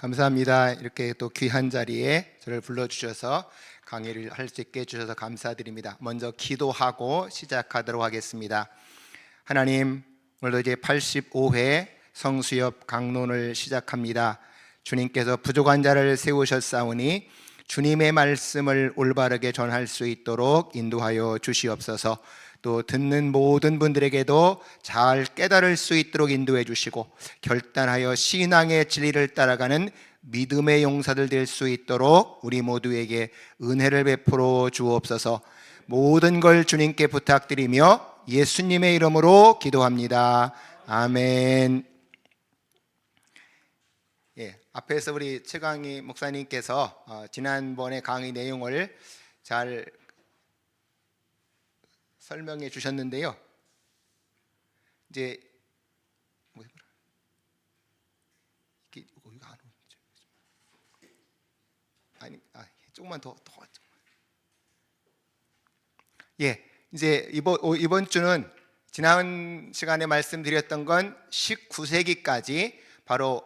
감사합니다. 이렇게 또 귀한 자리에 저를 불러주셔서 강의를 할 수 있게 해주셔서 감사드립니다. 먼저 기도하고 시작하도록 하겠습니다. 하나님, 오늘도 이제 85회 성수협 강론을 시작합니다. 주님께서 부족한 자를 세우셨사오니 주님의 말씀을 올바르게 전할 수 있도록 인도하여 주시옵소서. 또 듣는 모든 분들에게도 잘 깨달을 수 있도록 인도해 주시고 결단하여 신앙의 진리를 따라가는 믿음의 용사들 될 수 있도록 우리 모두에게 은혜를 베풀어 주옵소서. 모든 걸 주님께 부탁드리며 예수님의 이름으로 기도합니다. 아멘. 앞에서 우리 최강희 목사님께서 지난번에 강의 내용을 잘 설명해 주셨는데요. 이제 이거 안 아니 조금만 더 이제 이번 주는 지난 시간에 말씀드렸던 건 19세기까지 바로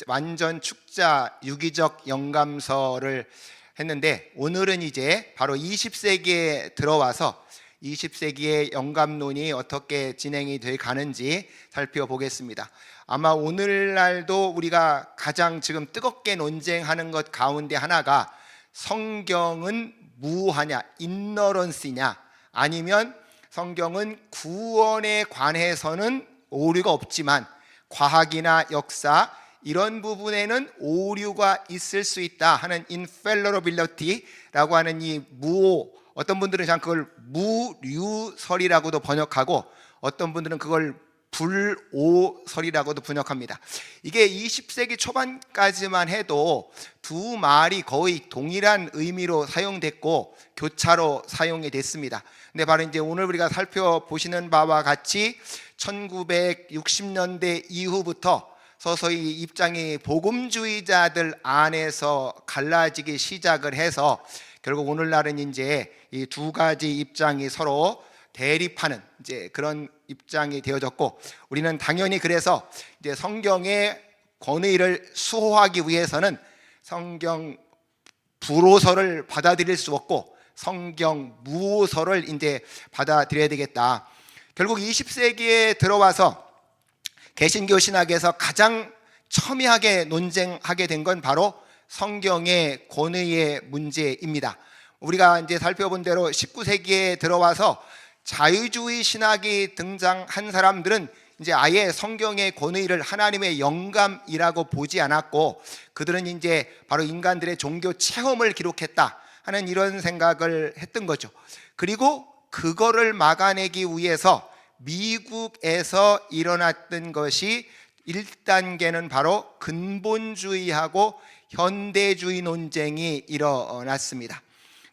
완전 축자 유기적 영감서를 했는데, 오늘은 이제 바로 20세기에 들어와서 20세기의 영감론이 어떻게 진행이 돼 가는지 살펴보겠습니다. 아마 오늘날도 우리가 가장 지금 뜨겁게 논쟁하는 것 가운데 하나가 성경은 무하냐, 인너런스냐, 아니면 성경은 구원에 관해서는 오류가 없지만 과학이나 역사 이런 부분에는 오류가 있을 수 있다 하는 infallibility라고 하는 이 무오, 어떤 분들은 그냥 그걸 무류설이라고도 번역하고 어떤 분들은 그걸 불오설이라고도 번역합니다. 이게 20세기 초반까지만 해도 두 말이 거의 동일한 의미로 사용됐고 교차로 사용이 됐습니다. 근데 바로 이제 오늘 우리가 살펴보시는 바와 같이 1960년대 이후부터 서서히 입장이 복음주의자들 안에서 갈라지기 시작을 해서 결국 오늘날은 이제 이 두 가지 입장이 서로 대립하는 이제 그런 입장이 되어졌고, 우리는 당연히 그래서 이제 성경의 권위를 수호하기 위해서는 성경 불오설을 받아들일 수 없고 성경 무오설을 이제 받아들여야 되겠다. 결국 20세기에 들어와서 개신교 신학에서 가장 첨예하게 논쟁하게 된 건 바로 성경의 권위의 문제입니다. 우리가 이제 살펴본 대로 19세기에 들어와서 자유주의 신학이 등장한 사람들은 이제 아예 성경의 권위를 하나님의 영감이라고 보지 않았고, 그들은 이제 바로 인간들의 종교 체험을 기록했다 하는 이런 생각을 했던 거죠. 그리고 그거를 막아내기 위해서 미국에서 일어났던 것이 1단계는 바로 근본주의하고 현대주의 논쟁이 일어났습니다.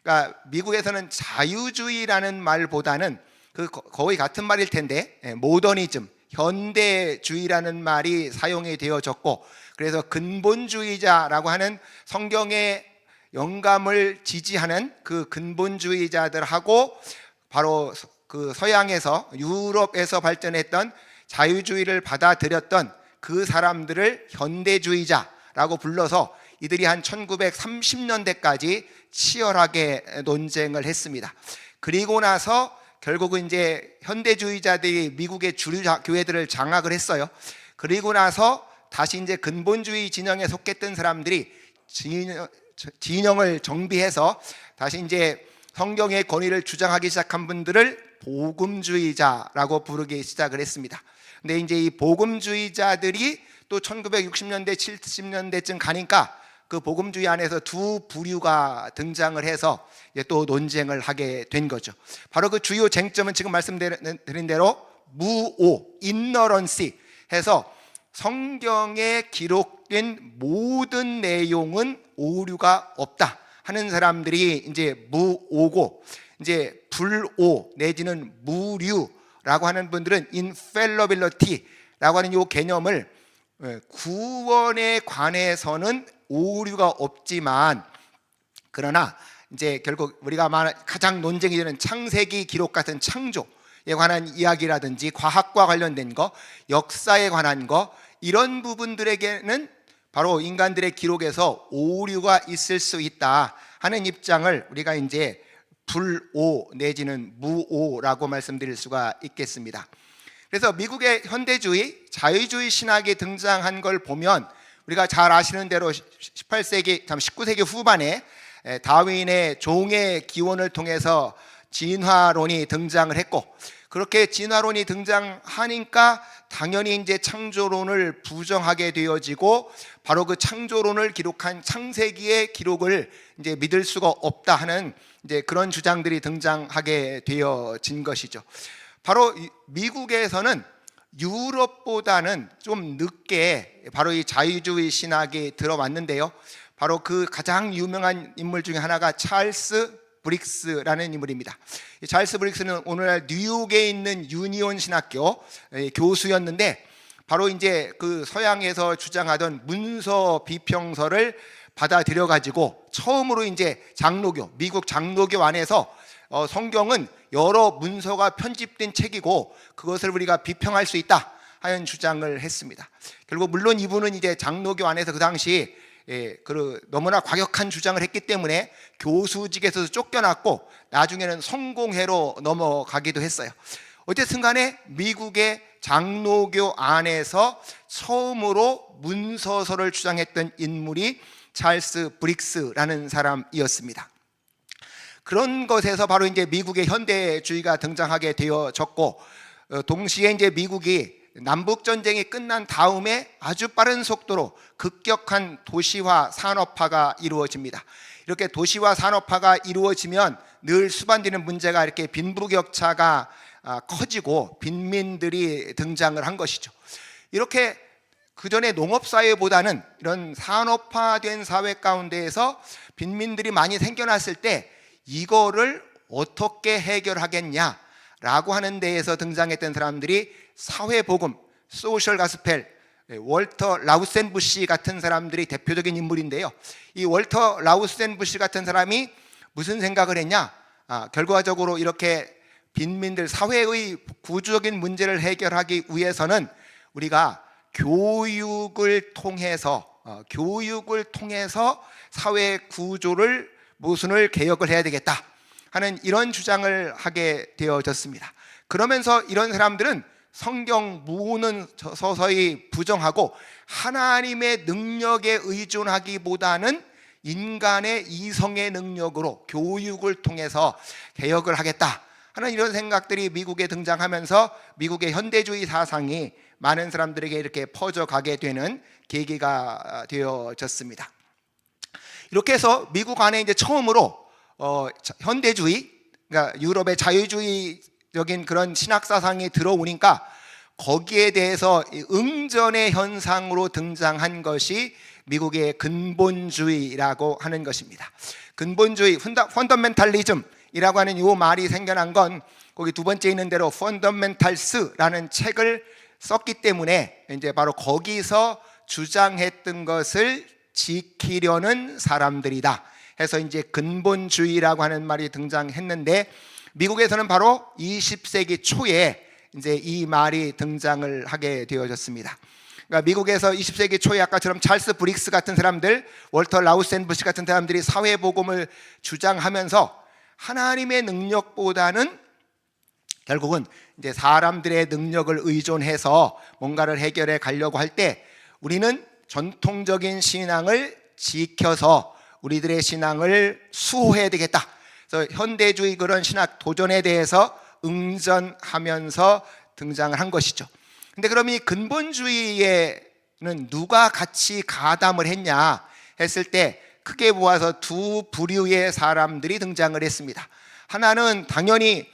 그러니까 미국에서는 자유주의라는 말보다는 거의 같은 말일 텐데 모더니즘, 현대주의라는 말이 사용이 되어졌고, 그래서 근본주의자라고 하는 성경의 영감을 지지하는 그 근본주의자들하고 바로 그 서양에서 유럽에서 발전했던 자유주의를 받아들였던 그 사람들을 현대주의자라고 불러서 이들이 한 1930년대까지 치열하게 논쟁을 했습니다. 그리고 나서 결국은 이제 현대주의자들이 미국의 주류 교회들을 장악을 했어요. 그리고 나서 다시 이제 근본주의 진영에 속했던 사람들이 진영을 정비해서 다시 이제 성경의 권위를 주장하기 시작한 분들을 복음주의자라고 부르기 시작을 했습니다. 근데 이제 이 복음주의자들이 또 1960년대, 70년대쯤 가니까 그 복음주의 안에서 두 부류가 등장을 해서 또 논쟁을 하게 된 거죠. 바로 그 주요 쟁점은 지금 말씀드린 대로 무오, 인너런시 해서 성경에 기록된 모든 내용은 오류가 없다 하는 사람들이 이제 무오고, 이제 불오 내지는 무류라고 하는 분들은 infallibility라고 하는 이 개념을 구원에 관해서는 오류가 없지만, 그러나 이제 결국 우리가 가장 논쟁이 되는 창세기 기록 같은 창조에 관한 이야기라든지 과학과 관련된 거, 역사에 관한 거, 이런 부분들에게는 바로 인간들의 기록에서 오류가 있을 수 있다 하는 입장을 우리가 이제 불오 내지는 무오라고 말씀드릴 수가 있겠습니다. 그래서 미국의 현대주의, 자유주의 신학이 등장한 걸 보면 우리가 잘 아시는 대로 19세기 후반에 다윈의 종의 기원을 통해서 진화론이 등장을 했고, 그렇게 진화론이 등장하니까 당연히 이제 창조론을 부정하게 되어지고, 바로 그 창조론을 기록한 창세기의 기록을 이제 믿을 수가 없다 하는 이제 그런 주장들이 등장하게 되어진 것이죠. 바로 미국에서는 유럽보다는 좀 늦게 바로 이 자유주의 신학이 들어왔는데요. 바로 그 가장 유명한 인물 중에 하나가 찰스 브릭스라는 인물입니다. 찰스 브릭스는 오늘날 뉴욕에 있는 유니온 신학교 교수였는데, 바로 이제 그 서양에서 주장하던 문서 비평서를 받아들여 가지고 처음으로 이제 장로교, 미국 장로교 안에서 성경은 여러 문서가 편집된 책이고 그것을 우리가 비평할 수 있다 하는 주장을 했습니다. 결국 물론 이분은 이제 장로교 안에서 그 당시 너무나 과격한 주장을 했기 때문에 교수직에서 쫓겨났고 나중에는 성공회로 넘어가기도 했어요. 어쨌든 간에 미국의 장로교 안에서 처음으로 문서서를 주장했던 인물이 찰스 브릭스라는 사람이었습니다. 그런 것에서 바로 이제 미국의 현대주의가 등장하게 되어졌고, 동시에 이제 미국이 남북 전쟁이 끝난 다음에 아주 빠른 속도로 급격한 도시화 산업화가 이루어집니다. 이렇게 도시화 산업화가 이루어지면 늘 수반되는 문제가 이렇게 빈부격차가 커지고 빈민들이 등장을 한 것이죠. 이렇게 그전에 농업사회보다는 이런 산업화된 사회 가운데에서 빈민들이 많이 생겨났을 때 이거를 어떻게 해결하겠냐라고 하는 데에서 등장했던 사람들이 사회복음, 소셜 가스펠, 월터 라우센부시 같은 사람들이 대표적인 인물인데요. 이 월터 라우센부시 같은 사람이 무슨 생각을 했냐? 결과적으로 이렇게 빈민들 사회의 구조적인 문제를 해결하기 위해서는 우리가 교육을 통해서 사회 구조를 모순을 개혁을 해야 되겠다 하는 이런 주장을 하게 되어졌습니다. 그러면서 이런 사람들은 성경 무는 서서히 부정하고 하나님의 능력에 의존하기보다는 인간의 이성의 능력으로 교육을 통해서 개혁을 하겠다 하는 이런 생각들이 미국에 등장하면서 미국의 현대주의 사상이 많은 사람들에게 이렇게 퍼져가게 되는 계기가 되어졌습니다. 이렇게 해서 미국 안에 이제 처음으로 현대주의, 그러니까 유럽의 자유주의적인 그런 신학 사상이 들어오니까 거기에 대해서 응전의 현상으로 등장한 것이 미국의 근본주의라고 하는 것입니다. 근본주의, 펀더멘탈리즘이라고 하는 이 말이 생겨난 건 거기 두 번째 있는 대로 펀더멘탈스라는 책을 썼기 때문에 이제 바로 거기서 주장했던 것을 지키려는 사람들이다 해서 이제 근본주의라고 하는 말이 등장했는데, 미국에서는 바로 20세기 초에 이제 이 말이 등장을 하게 되어졌습니다. 그러니까 미국에서 20세기 초에 아까처럼 찰스 브릭스 같은 사람들, 월터 라우센부시 같은 사람들이 사회복음을 주장하면서 하나님의 능력보다는 결국은 이제 사람들의 능력을 의존해서 뭔가를 해결해 가려고 할 때 우리는 전통적인 신앙을 지켜서 우리들의 신앙을 수호해야 되겠다. 그래서 현대주의 그런 신학 도전에 대해서 응전하면서 등장을 한 것이죠. 근데 그럼 이 근본주의에는 누가 같이 가담을 했냐 했을 때 크게 보아서 두 부류의 사람들이 등장을 했습니다. 하나는 당연히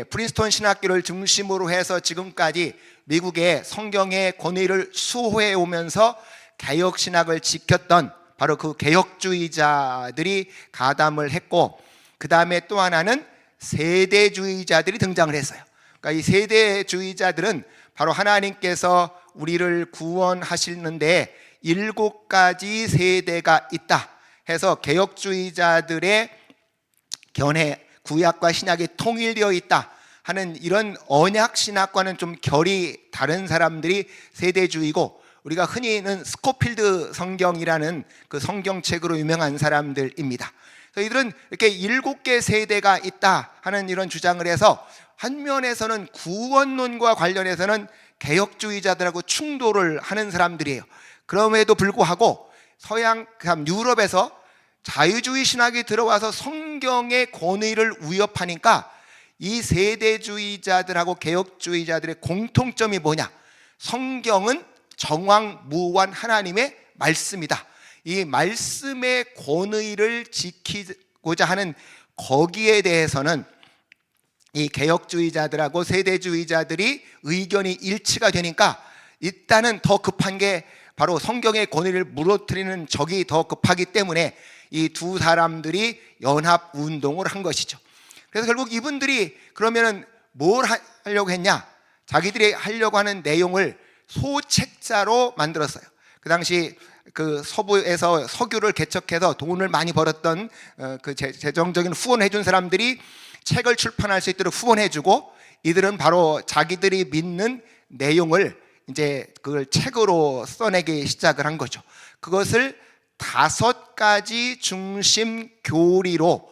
프린스턴 신학교를 중심으로 해서 지금까지 미국의 성경의 권위를 수호해 오면서 개혁 신학을 지켰던 바로 그 개혁주의자들이 가담을 했고, 그 다음에 또 하나는 세대주의자들이 등장을 했어요. 그러니까 이 세대주의자들은 바로 하나님께서 우리를 구원하시는데 7가지 세대가 있다 해서 개혁주의자들의 견해, 구약과 신약이 통일되어 있다 하는 이런 언약 신학과는 좀 결이 다른 사람들이 세대주의고, 우리가 흔히는 스코필드 성경이라는 그 성경책으로 유명한 사람들입니다. 그래서 이들은 이렇게 7개 세대가 있다 하는 이런 주장을 해서 한 면에서는 구원론과 관련해서는 개혁주의자들하고 충돌을 하는 사람들이에요. 그럼에도 불구하고 서양, 유럽에서 자유주의 신학이 들어와서 성경의 권위를 위협하니까 이 세대주의자들하고 개혁주의자들의 공통점이 뭐냐? 성경은 정황무한 하나님의 말씀이다. 이 말씀의 권위를 지키고자 하는 거기에 대해서는 이 개혁주의자들하고 세대주의자들이 의견이 일치가 되니까 일단은 더 급한 게 바로 성경의 권위를 무너뜨리는 적이 더 급하기 때문에 이 두 사람들이 연합운동을 한 것이죠. 그래서 결국 이분들이 그러면은 뭘 하려고 했냐? 자기들이 하려고 하는 내용을 소책자로 만들었어요. 그 당시 그 서부에서 석유를 개척해서 돈을 많이 벌었던 그 재정적인 후원해 준 사람들이 책을 출판할 수 있도록 후원해 주고, 이들은 바로 자기들이 믿는 내용을 이제 그걸 책으로 써내기 시작을 한 거죠. 그것을 5가지 중심 교리로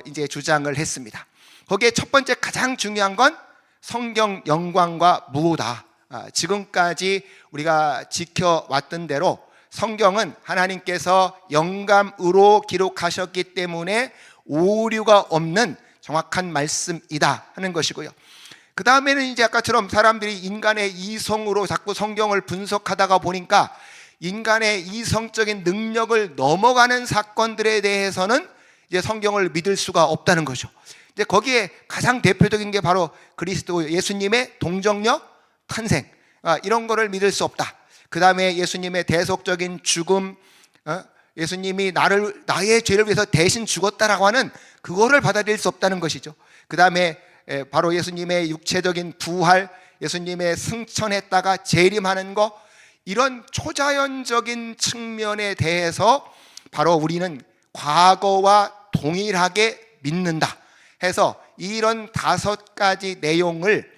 이제 주장을 했습니다. 거기에 첫 번째 가장 중요한 건 성경 영광과 무오다. 지금까지 우리가 지켜왔던 대로 성경은 하나님께서 영감으로 기록하셨기 때문에 오류가 없는 정확한 말씀이다 하는 것이고요. 그 다음에는 이제 아까처럼 사람들이 인간의 이성으로 자꾸 성경을 분석하다가 보니까 인간의 이성적인 능력을 넘어가는 사건들에 대해서는 이제 성경을 믿을 수가 없다는 거죠. 이제 거기에 가장 대표적인 게 바로 그리스도 예수님의 동정녀 탄생, 이런 거를 믿을 수 없다. 그 다음에 예수님의 대속적인 죽음, 예수님이 나의 죄를 위해서 대신 죽었다라고 하는 그거를 받아들일 수 없다는 것이죠. 그 다음에 바로 예수님의 육체적인 부활, 예수님의 승천했다가 재림하는 거, 이런 초자연적인 측면에 대해서 바로 우리는 과거와 동일하게 믿는다 해서 이런 5가지 내용을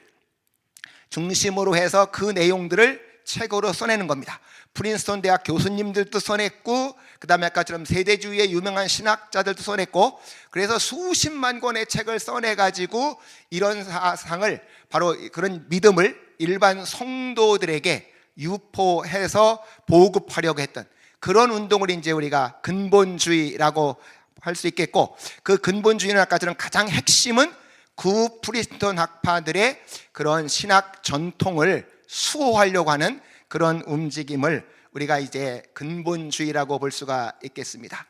중심으로 해서 그 내용들을 책으로 써내는 겁니다. 프린스턴 대학 교수님들도 써냈고, 그 다음에 아까처럼 세대주의의 유명한 신학자들도 써냈고, 그래서 수십만 권의 책을 써내가지고 이런 사상을, 바로 그런 믿음을 일반 성도들에게 유포해서 보급하려고 했던 그런 운동을 이제 우리가 근본주의라고 할 수 있겠고, 그 근본주의는 아까처럼 가장 핵심은 구 프린스턴 학파들의 그런 신학 전통을 수호하려고 하는 그런 움직임을 우리가 이제 근본주의라고 볼 수가 있겠습니다.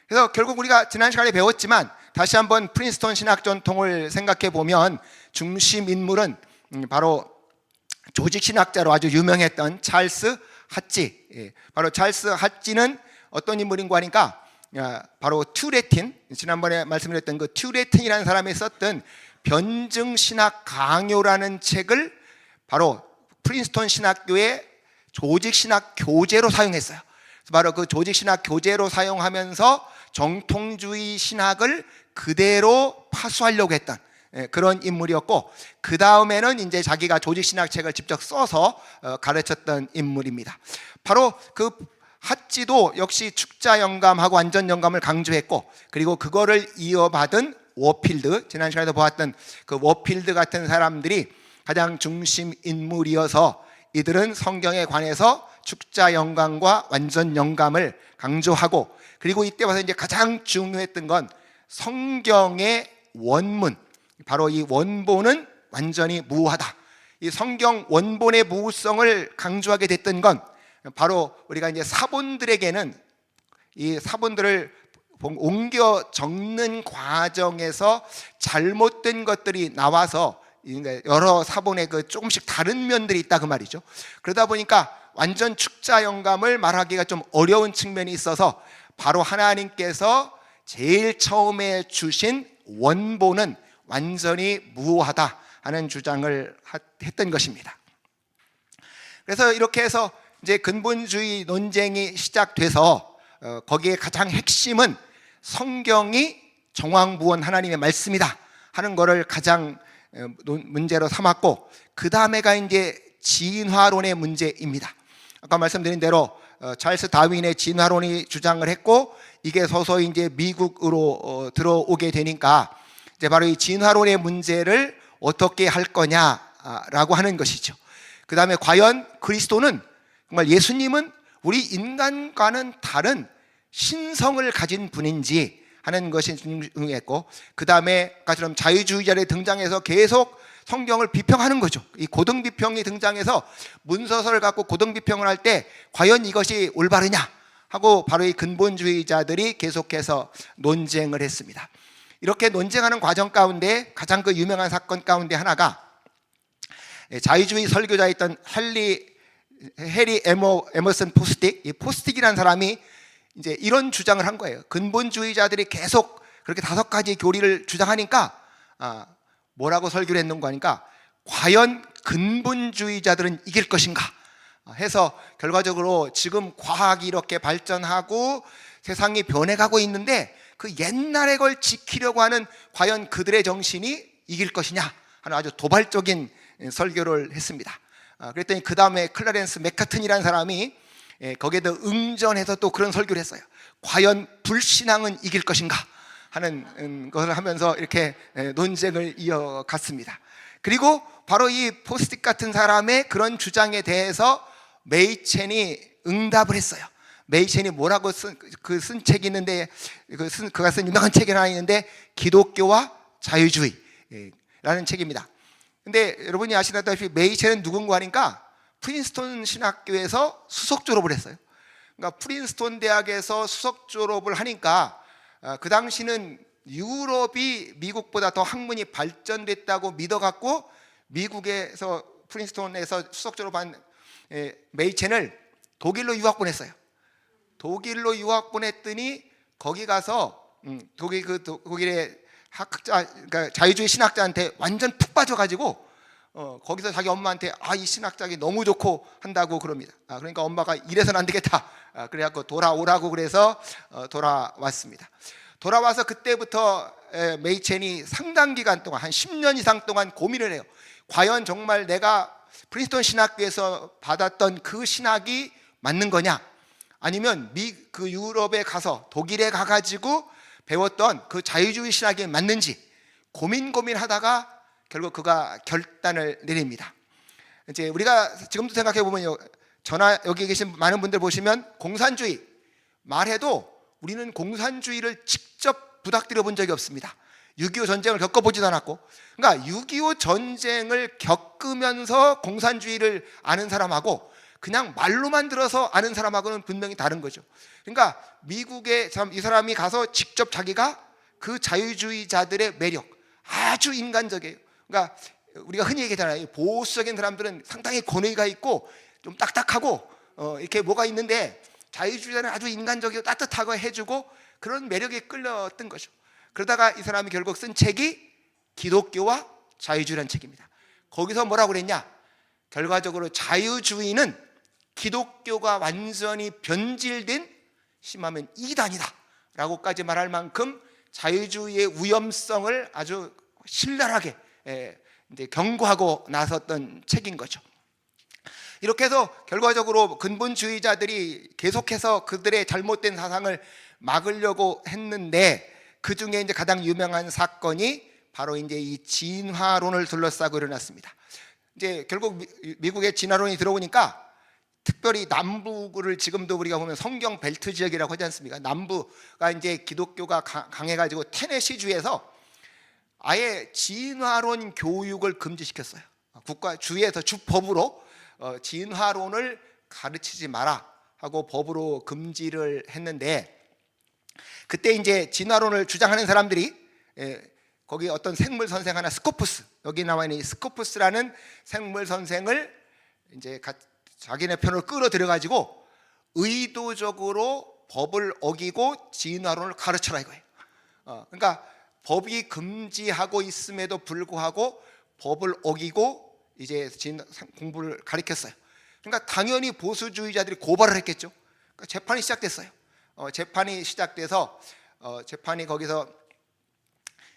그래서 결국 우리가 지난 시간에 배웠지만 다시 한번 프린스턴 신학 전통을 생각해 보면 중심 인물은 바로 조직 신학자로 아주 유명했던 찰스 핫지. 바로 찰스 핫지는 어떤 인물인가 하니까 바로 튜레틴, 지난번에 말씀드렸던 그 튜레틴이라는 사람이 썼던 변증신학 강요라는 책을 바로 프린스턴 신학교의 조직신학 교재로 사용했어요. 바로 그 조직신학 교재로 사용하면서 정통주의 신학을 그대로 파수하려고 했던 그런 인물이었고, 그 다음에는 이제 자기가 조직신학 책을 직접 써서 가르쳤던 인물입니다. 바로 그 핫지도 역시 축자영감하고 완전영감을 강조했고, 그리고 그거를 이어받은 워필드, 지난 시간에도 보았던 그 워필드 같은 사람들이 가장 중심 인물이어서 이들은 성경에 관해서 축자영감과 완전영감을 강조하고, 그리고 이때 와서 이제 가장 중요했던 건 성경의 원문, 바로 이 원본은 완전히 무효하다. 이 성경 원본의 무효성을 강조하게 됐던 건 바로 우리가 이제 사본들에게는 이 사본들을 옮겨 적는 과정에서 잘못된 것들이 나와서 여러 사본의 그 조금씩 다른 면들이 있다 그 말이죠. 그러다 보니까 완전 축자영감을 말하기가 좀 어려운 측면이 있어서 바로 하나님께서 제일 처음에 주신 원본은 완전히 무효하다 하는 주장을 했던 것입니다. 그래서 이렇게 해서 이제 근본주의 논쟁이 시작돼서 거기에 가장 핵심은 성경이 정황무원 하나님의 말씀이다 하는 것을 가장 문제로 삼았고, 그 다음에가 이제 진화론의 문제입니다. 아까 말씀드린 대로 찰스 다윈의 진화론이 주장을 했고, 이게 서서히 이제 미국으로 들어오게 되니까 이제 바로 이 진화론의 문제를 어떻게 할 거냐라고 하는 것이죠. 그 다음에 과연 그리스도는, 정말 예수님은 우리 인간과는 다른 신성을 가진 분인지 하는 것이 중요했고, 그 다음에 아까처럼 자유주의자들이 등장해서 계속 성경을 비평하는 거죠. 이 고등비평이 등장해서 문서서를 갖고 고등비평을 할 때 과연 이것이 올바르냐 하고 바로 이 근본주의자들이 계속해서 논쟁을 했습니다. 이렇게 논쟁하는 과정 가운데 가장 그 유명한 사건 가운데 하나가 자유주의 설교자였던 해리 에머슨 포스틱, 이 포스틱이라는 사람이 이제 이런 주장을 한 거예요. 근본주의자들이 계속 그렇게 5가지 교리를 주장하니까 뭐라고 설교를 했는가 하니까, 과연 근본주의자들은 이길 것인가 해서 결과적으로 지금 과학이 이렇게 발전하고 세상이 변해가고 있는데 그 옛날의 걸 지키려고 하는 과연 그들의 정신이 이길 것이냐 하는 아주 도발적인 설교를 했습니다. 그랬더니 그 다음에 클라렌스 맥카튼이라는 사람이 거기에도 응전해서 또 그런 설교를 했어요. 과연 불신앙은 이길 것인가 하는 것을 하면서 이렇게 논쟁을 이어갔습니다. 그리고 바로 이 포스틱 같은 사람의 그런 주장에 대해서 메이첸이 응답을 했어요. 메이첸이 뭐라고 쓴 책이 있는데, 그가 쓴 유명한 책이 하나 있는데 기독교와 자유주의라는 책입니다. 근데 여러분이 아시다시피 메이첸은 누군가 하니까 프린스톤 신학교에서 수석 졸업을 했어요. 그러니까 프린스톤 대학에서 수석 졸업을 하니까 그 당시는 유럽이 미국보다 더 학문이 발전됐다고 믿어갖고 미국에서 프린스톤에서 수석 졸업한 메이첸을 독일로 유학 보냈어요. 독일로 유학 보냈더니 거기 가서 독일의 학자, 그러니까 자유주의 신학자한테 완전 푹 빠져가지고 거기서 자기 엄마한테 이 신학자기 너무 좋고 한다고 그럽니다. 그러니까 엄마가 이래서는 안 되겠다. 그래갖고 돌아오라고 그래서 돌아왔습니다. 돌아와서 그때부터 메이첸이 상당 기간 동안 한 10년 이상 동안 고민을 해요. 과연 정말 내가 프린스턴 신학교에서 받았던 그 신학이 맞는 거냐, 아니면 그 유럽에 가서 독일에 가가지고 배웠던 그 자유주의 신학이 맞는지 고민하다가 결국 그가 결단을 내립니다. 이제 우리가 지금도 생각해 보면요, 여기 계신 많은 분들 보시면 공산주의 말해도 우리는 공산주의를 직접 부닥뜨려 본 적이 없습니다. 6.25 전쟁을 겪어보지도 않았고, 그러니까 6.25 전쟁을 겪으면서 공산주의를 아는 사람하고 그냥 말로만 들어서 아는 사람하고는 분명히 다른 거죠. 그러니까 미국에 이 사람이 가서 직접 자기가 그 자유주의자들의 매력, 아주 인간적이에요. 그러니까 우리가 흔히 얘기하잖아요. 보수적인 사람들은 상당히 권위가 있고 좀 딱딱하고 이렇게 뭐가 있는데, 자유주의자는 아주 인간적이고 따뜻하고 해주고 그런 매력에 끌렸던 거죠. 그러다가 이 사람이 결국 쓴 책이 기독교와 자유주의라는 책입니다. 거기서 뭐라고 그랬냐, 결과적으로 자유주의는 기독교가 완전히 변질된, 심하면 이단이다 라고까지 말할 만큼 자유주의의 위험성을 아주 신랄하게 이제 경고하고 나섰던 책인 거죠. 이렇게 해서 결과적으로 근본주의자들이 계속해서 그들의 잘못된 사상을 막으려고 했는데, 그 중에 이제 가장 유명한 사건이 바로 이제 이 진화론을 둘러싸고 일어났습니다. 이제 결국 미국의 진화론이 들어오니까 특별히 남부를 지금도 우리가 보면 성경 벨트 지역이라고 하지 않습니까? 남부가 이제 기독교가 강해가지고 테네시주에서 아예 진화론 교육을 금지시켰어요. 주에서 주법으로 진화론을 가르치지 마라 하고 법으로 금지를 했는데, 그때 이제 진화론을 주장하는 사람들이 거기 어떤 생물 선생 하나, 스코프스, 여기 나와 있는 이 스코프스라는 생물 선생을 이제 자기네 편으로 끌어들여 가지고 의도적으로 법을 어기고 진화론을 가르쳐라 이거예요. 그러니까 법이 금지하고 있음에도 불구하고 법을 어기고 이제 공부를 가르쳤어요. 그러니까 당연히 보수주의자들이 고발을 했겠죠. 그러니까 재판이 시작됐어요. 재판이 시작돼서 재판이 거기서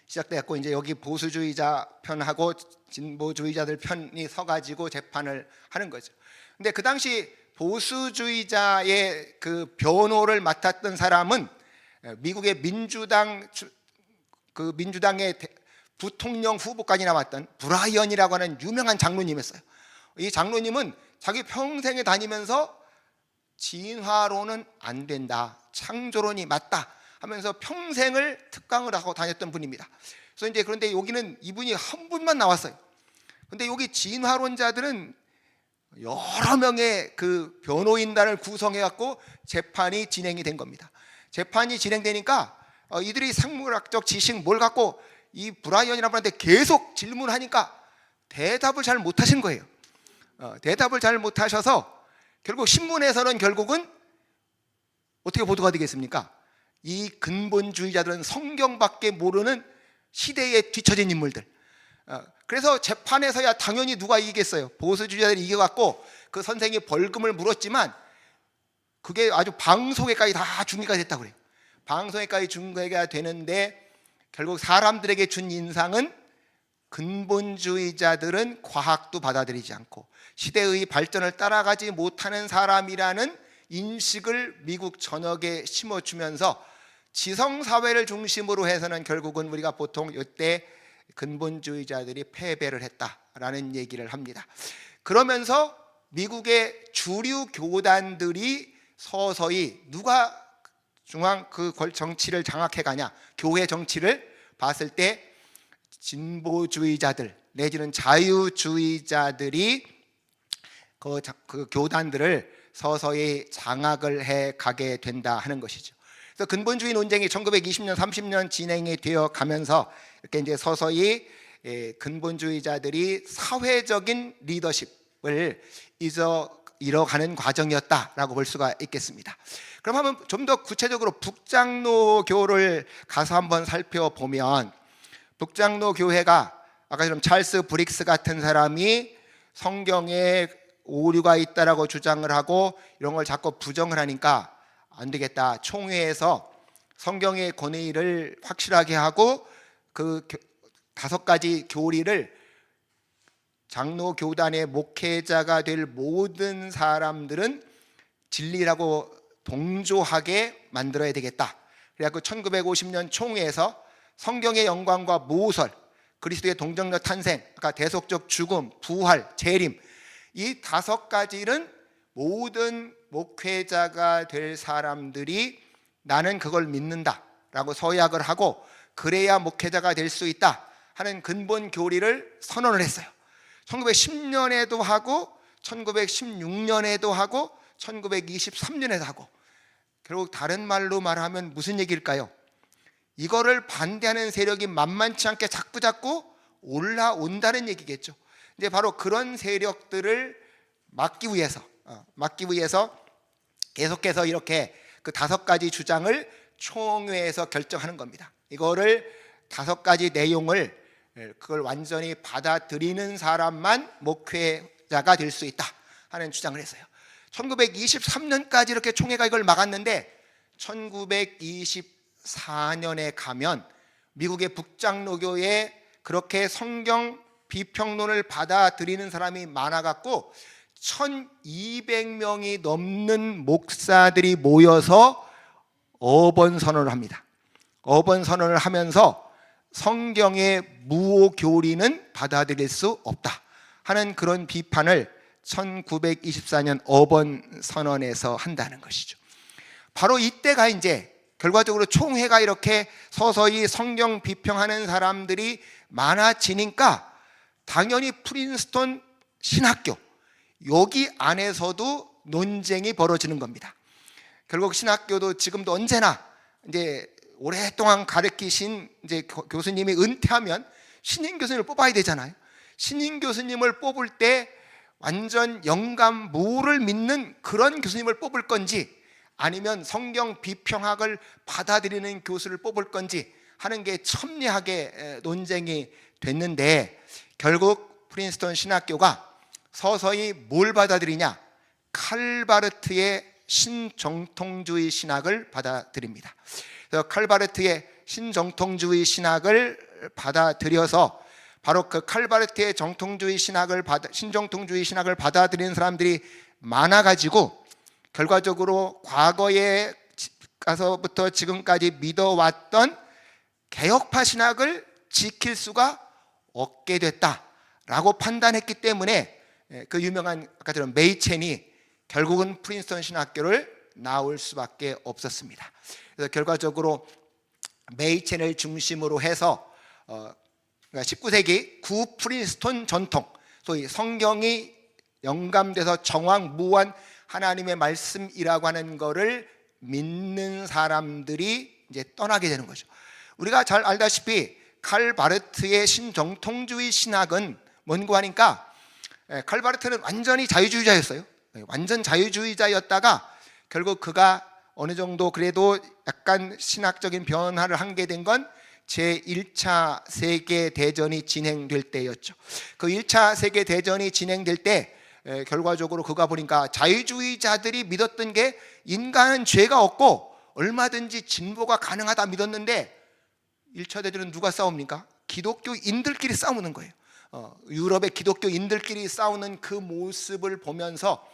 시작됐고, 이제 여기 보수주의자 편하고 진보주의자들 편이 서가지고 재판을 하는 거죠. 근데 그 당시 보수주의자의 그 변호를 맡았던 사람은 미국의 민주당의 부통령 후보까지 나왔던 브라이언이라고 하는 유명한 장로님이었어요. 이 장로님은 자기 평생에 다니면서 진화론은 안 된다, 창조론이 맞다 하면서 평생을 특강을 하고 다녔던 분입니다. 그래서 이제 그런데 여기는 이분이 한 분만 나왔어요. 근데 여기 진화론자들은 여러 명의 그 변호인단을 구성해 갖고 재판이 진행이 된 겁니다. 재판이 진행되니까 이들이 생물학적 지식 뭘 갖고 이 브라이언이라는 분한테 계속 질문하니까 대답을 잘 못하신 거예요. 대답을 잘 못하셔서 결국 신문에서는 결국은 어떻게 보도가 되겠습니까? 이 근본주의자들은 성경밖에 모르는 시대에 뒤처진 인물들. 그래서 재판에서야 당연히 누가 이기겠어요? 보수주의자들이 이겨갖고 그 선생이 벌금을 물었지만 그게 아주 방송에까지 다 중계가 됐다고 그래요. 방송에까지 중계가 되는데 결국 사람들에게 준 인상은 근본주의자들은 과학도 받아들이지 않고 시대의 발전을 따라가지 못하는 사람이라는 인식을 미국 전역에 심어주면서 지성사회를 중심으로 해서는 결국은 우리가 보통 이때 근본주의자들이 패배를 했다라는 얘기를 합니다. 그러면서 미국의 주류 교단들이 서서히 누가 중앙 그 정치를 장악해 가냐, 교회 정치를 봤을 때 진보주의자들 내지는 자유주의자들이 그 교단들을 서서히 장악을 해 가게 된다 하는 것이죠. 그래서 근본주의 논쟁이 1920년, 30년 진행이 되어 가면서 이렇게 이제 서서히 근본주의자들이 사회적인 리더십을 잃어가는 과정이었다라고 볼 수가 있겠습니다. 그럼 한번 좀 더 구체적으로 북장로교를 가서 한번 살펴보면, 북장로교회가 아까처럼 찰스 브릭스 같은 사람이 성경에 오류가 있다라고 주장을 하고 이런 걸 자꾸 부정을 하니까 안 되겠다, 총회에서 성경의 권위를 확실하게 하고 그 5가지 교리를 장로교단의 목회자가 될 모든 사람들은 진리라고 동조하게 만들어야 되겠다. 그래서 1950년 총회에서 성경의 영광과 모설, 그리스도의 동정녀 탄생, 그러니까 대속적 죽음, 부활, 재림, 이 5가지는 모든 목회자가 될 사람들이 나는 그걸 믿는다라고 서약을 하고 그래야 목회자가 될 수 있다 하는 근본 교리를 선언을 했어요. 1910년에도 하고 1916년에도 하고 1923년에도 하고, 결국 다른 말로 말하면 무슨 얘기일까요? 이거를 반대하는 세력이 만만치 않게 자꾸 올라온다는 얘기겠죠. 이제 바로 그런 세력들을 막기 위해서 계속해서 이렇게 그 5가지 주장을 총회에서 결정하는 겁니다. 이거를 5가지 내용을 그걸 완전히 받아들이는 사람만 목회자가 될 수 있다 하는 주장을 했어요. 1923년까지 이렇게 총회가 이걸 막았는데 1924년에 가면 미국의 북장로교에 그렇게 성경 비평론을 받아들이는 사람이 많아갖고 1200명이 넘는 목사들이 모여서 어번선언을 합니다. 어번선언을 하면서 성경의 무오 교리는 받아들일 수 없다 하는 그런 비판을 1924년 어번선언에서 한다는 것이죠. 바로 이때가 이제 결과적으로 총회가 이렇게 서서히 성경 비평하는 사람들이 많아지니까 당연히 프린스턴 신학교 여기 안에서도 논쟁이 벌어지는 겁니다. 결국 신학교도 지금도 언제나 이제 오랫동안 가르치신 이제 교수님이 은퇴하면 신임 교수님을 뽑아야 되잖아요. 신임 교수님을 뽑을 때 완전 영감무를 믿는 그런 교수님을 뽑을 건지 아니면 성경 비평학을 받아들이는 교수를 뽑을 건지 하는 게 첨예하게 논쟁이 됐는데, 결국 프린스턴 신학교가 서서히 뭘 받아들이냐? 칼바르트의 신정통주의 신학을 받아들입니다. 그래서 칼바르트의 신정통주의 신학을 받아들여서 바로 그 칼바르트의 신정통주의 신학을 받아들이는 사람들이 많아가지고 결과적으로 과거에 가서부터 지금까지 믿어왔던 개혁파 신학을 지킬 수가 없게 됐다라고 판단했기 때문에 그 유명한 아까 들은 메이첸이 결국은 프린스턴 신학교를 나올 수밖에 없었습니다. 그래서 결과적으로 메이첸을 중심으로 해서 19세기 구 프린스턴 전통, 소위 성경이 영감돼서 정황무한 하나님의 말씀이라고 하는 것을 믿는 사람들이 이제 떠나게 되는 거죠. 우리가 잘 알다시피 칼 바르트의 신정통주의 신학은 뭔고 하니까, 칼 바르트는 완전히 자유주의자였어요. 완전 자유주의자였다가 결국 그가 어느 정도 그래도 약간 신학적인 변화를 하게 된 건 제1차 세계대전이 진행될 때였죠. 그 1차 세계대전이 진행될 때 결과적으로 그가 보니까 자유주의자들이 믿었던 게 인간은 죄가 없고 얼마든지 진보가 가능하다 믿었는데 1차 대전은 누가 싸웁니까? 기독교인들끼리 싸우는 거예요. 유럽의 기독교인들끼리 싸우는 그 모습을 보면서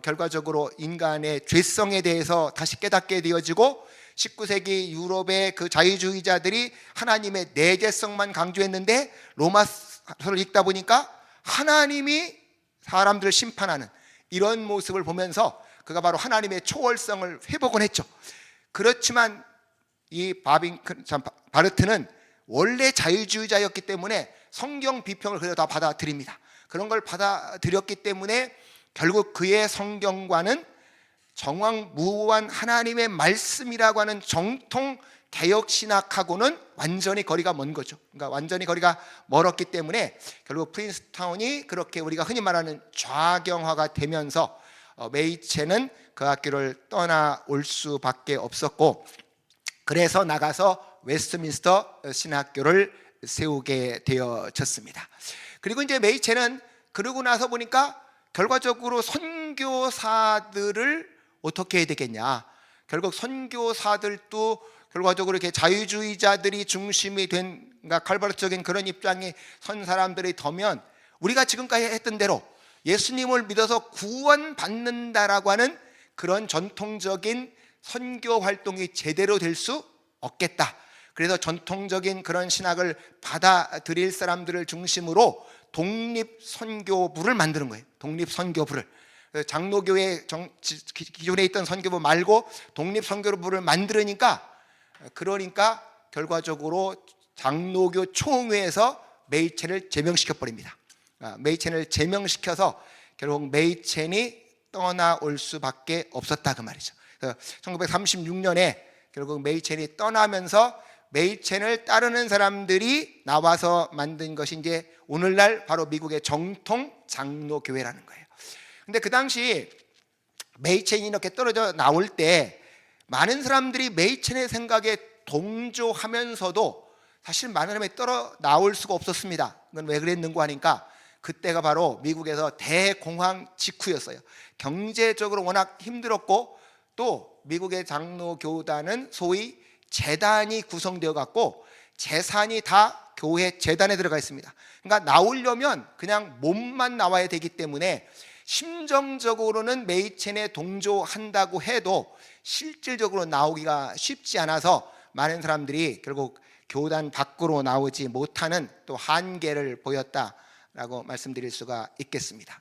결과적으로 인간의 죄성에 대해서 다시 깨닫게 되어지고 19세기 유럽의 그 자유주의자들이 하나님의 내재성만 강조했는데 로마서를 읽다 보니까 하나님이 사람들을 심판하는 이런 모습을 보면서 그가 바로 하나님의 초월성을 회복을 했죠. 그렇지만 이 바르트는 원래 자유주의자였기 때문에 성경 비평을 그래도 다 받아들입니다. 그런 걸 받아들였기 때문에 결국 그의 성경과는 정황무한 하나님의 말씀이라고 하는 정통 개혁신학하고는 완전히 거리가 먼 거죠. 그러니까 완전히 거리가 멀었기 때문에 결국 프린스타운이 그렇게 우리가 흔히 말하는 좌경화가 되면서 메이첸은 그 학교를 떠나올 수밖에 없었고, 그래서 나가서 웨스트민스터 신학교를 세우게 되어졌습니다. 그리고 이제 메이첸은 그러고 나서 보니까 결과적으로 선교사들을 어떻게 해야 되겠냐. 결국 선교사들도 결과적으로 이렇게 자유주의자들이 중심이 된, 그러니까 칼바르트적인 그런 입장이 선 사람들이 더면 우리가 지금까지 했던 대로 예수님을 믿어서 구원받는다라고 하는 그런 전통적인 선교 활동이 제대로 될 수 없겠다. 그래서 전통적인 그런 신학을 받아들일 사람들을 중심으로 독립선교부를 만드는 거예요. 독립선교부를. 장로교회 기존에 있던 선교부 말고 독립선교부를 만들으니까, 그러니까 결과적으로 장로교 총회에서 메이첸을 제명시켜 버립니다. 메이첸을 제명시켜서 결국 메이첸이 떠나올 수밖에 없었다 그 말이죠. 1936년에 결국 메이첸이 떠나면서 메이첸을 따르는 사람들이 나와서 만든 것이 이제 오늘날 바로 미국의 정통 장로교회라는 거예요. 근데 그 당시 메이첸이 이렇게 떨어져 나올 때 많은 사람들이 메이첸의 생각에 동조하면서도 사실 많은 사람이 떨어 나올 수가 없었습니다. 그건 왜 그랬는가 하니까 그때가 바로 미국에서 대공황 직후였어요. 경제적으로 워낙 힘들었고 또 미국의 장로교단은 소위 재단이 구성되어 갖고 재산이 다 교회 재단에 들어가 있습니다. 그러니까 나오려면 그냥 몸만 나와야 되기 때문에 심정적으로는 메이첸에 동조한다고 해도 실질적으로 나오기가 쉽지 않아서 많은 사람들이 결국 교단 밖으로 나오지 못하는 또 한계를 보였다라고 말씀드릴 수가 있겠습니다.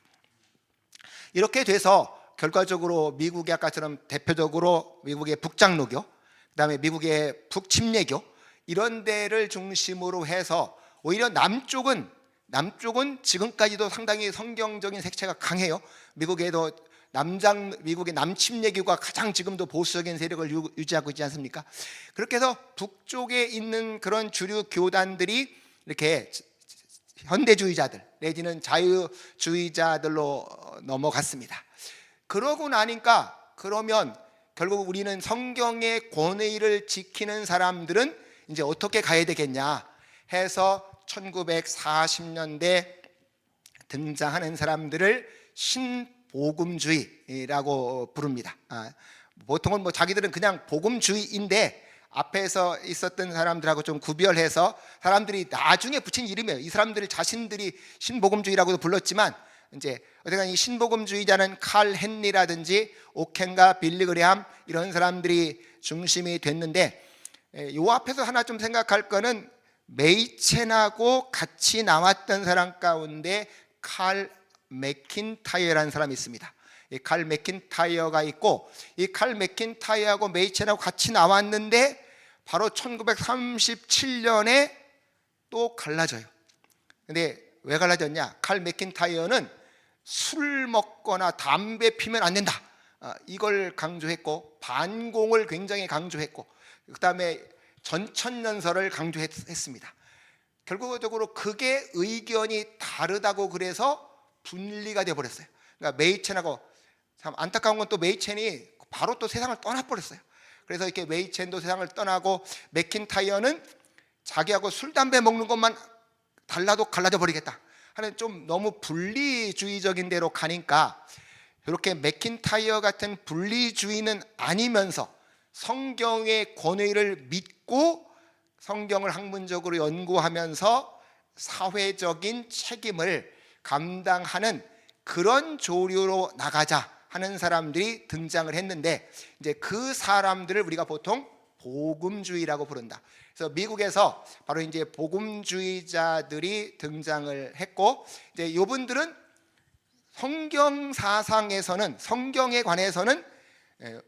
이렇게 돼서 결과적으로 미국의 아까처럼 대표적으로 미국의 북장로교, 그다음에 미국의 북침례교 이런 데를 중심으로 해서 오히려 남쪽은 지금까지도 상당히 성경적인 색채가 강해요. 미국에도 미국의 남침례교가 가장 지금도 보수적인 세력을 유지하고 있지 않습니까? 그렇게 해서 북쪽에 있는 그런 주류 교단들이 이렇게 현대주의자들 내지는 자유주의자들로 넘어갔습니다. 그러고 나니까 그러면 결국 우리는 성경의 권위를 지키는 사람들은 이제 어떻게 가야 되겠냐 해서 1940년대 등장하는 사람들을 신복음주의라고 부릅니다. 보통은 자기들은 그냥 복음주의인데 앞에서 있었던 사람들하고 좀 구별해서 사람들이 나중에 붙인 이름이에요. 이 사람들 자신들이 신복음주의라고도 불렀지만 이제 어쨌든 이 신복음주의자는 칼 헨리라든지 오켄과 빌리 그레함 이런 사람들이 중심이 됐는데, 요 앞에서 하나 좀 생각할 거는 메이첸하고 같이 나왔던 사람 가운데 칼 맥킨타이어라는 사람이 있습니다. 이 칼 맥킨타이어가 있고, 이 칼 맥킨타이어하고 메이첸하고 같이 나왔는데 바로 1937년에 또 갈라져요. 근데 왜 갈라졌냐? 칼 맥킨타이어는 술 먹거나 담배 피면 안 된다, 이걸 강조했고, 반공을 굉장히 강조했고, 그 다음에 전천년설을 강조했습니다. 결국적으로 그게 의견이 다르다고 그래서 분리가 되어버렸어요. 그러니까 메이첸하고, 참 안타까운 건 또 메이첸이 바로 또 세상을 떠나버렸어요. 그래서 이렇게 메이첸도 세상을 떠나고, 맥킨타이어는 자기하고 술 담배 먹는 것만 달라도 갈라져 버리겠다 하는 좀 너무 분리주의적인 데로 가니까, 이렇게 맥킨타이어 같은 분리주의는 아니면서 성경의 권위를 믿고 성경을 학문적으로 연구하면서 사회적인 책임을 감당하는 그런 조류로 나가자 하는 사람들이 등장을 했는데, 이제 그 사람들을 우리가 보통 복음주의라고 부른다. 그래서 미국에서 바로 이제 복음주의자들이 등장을 했고, 이제 이분들은 성경 사상에서는, 성경에 관해서는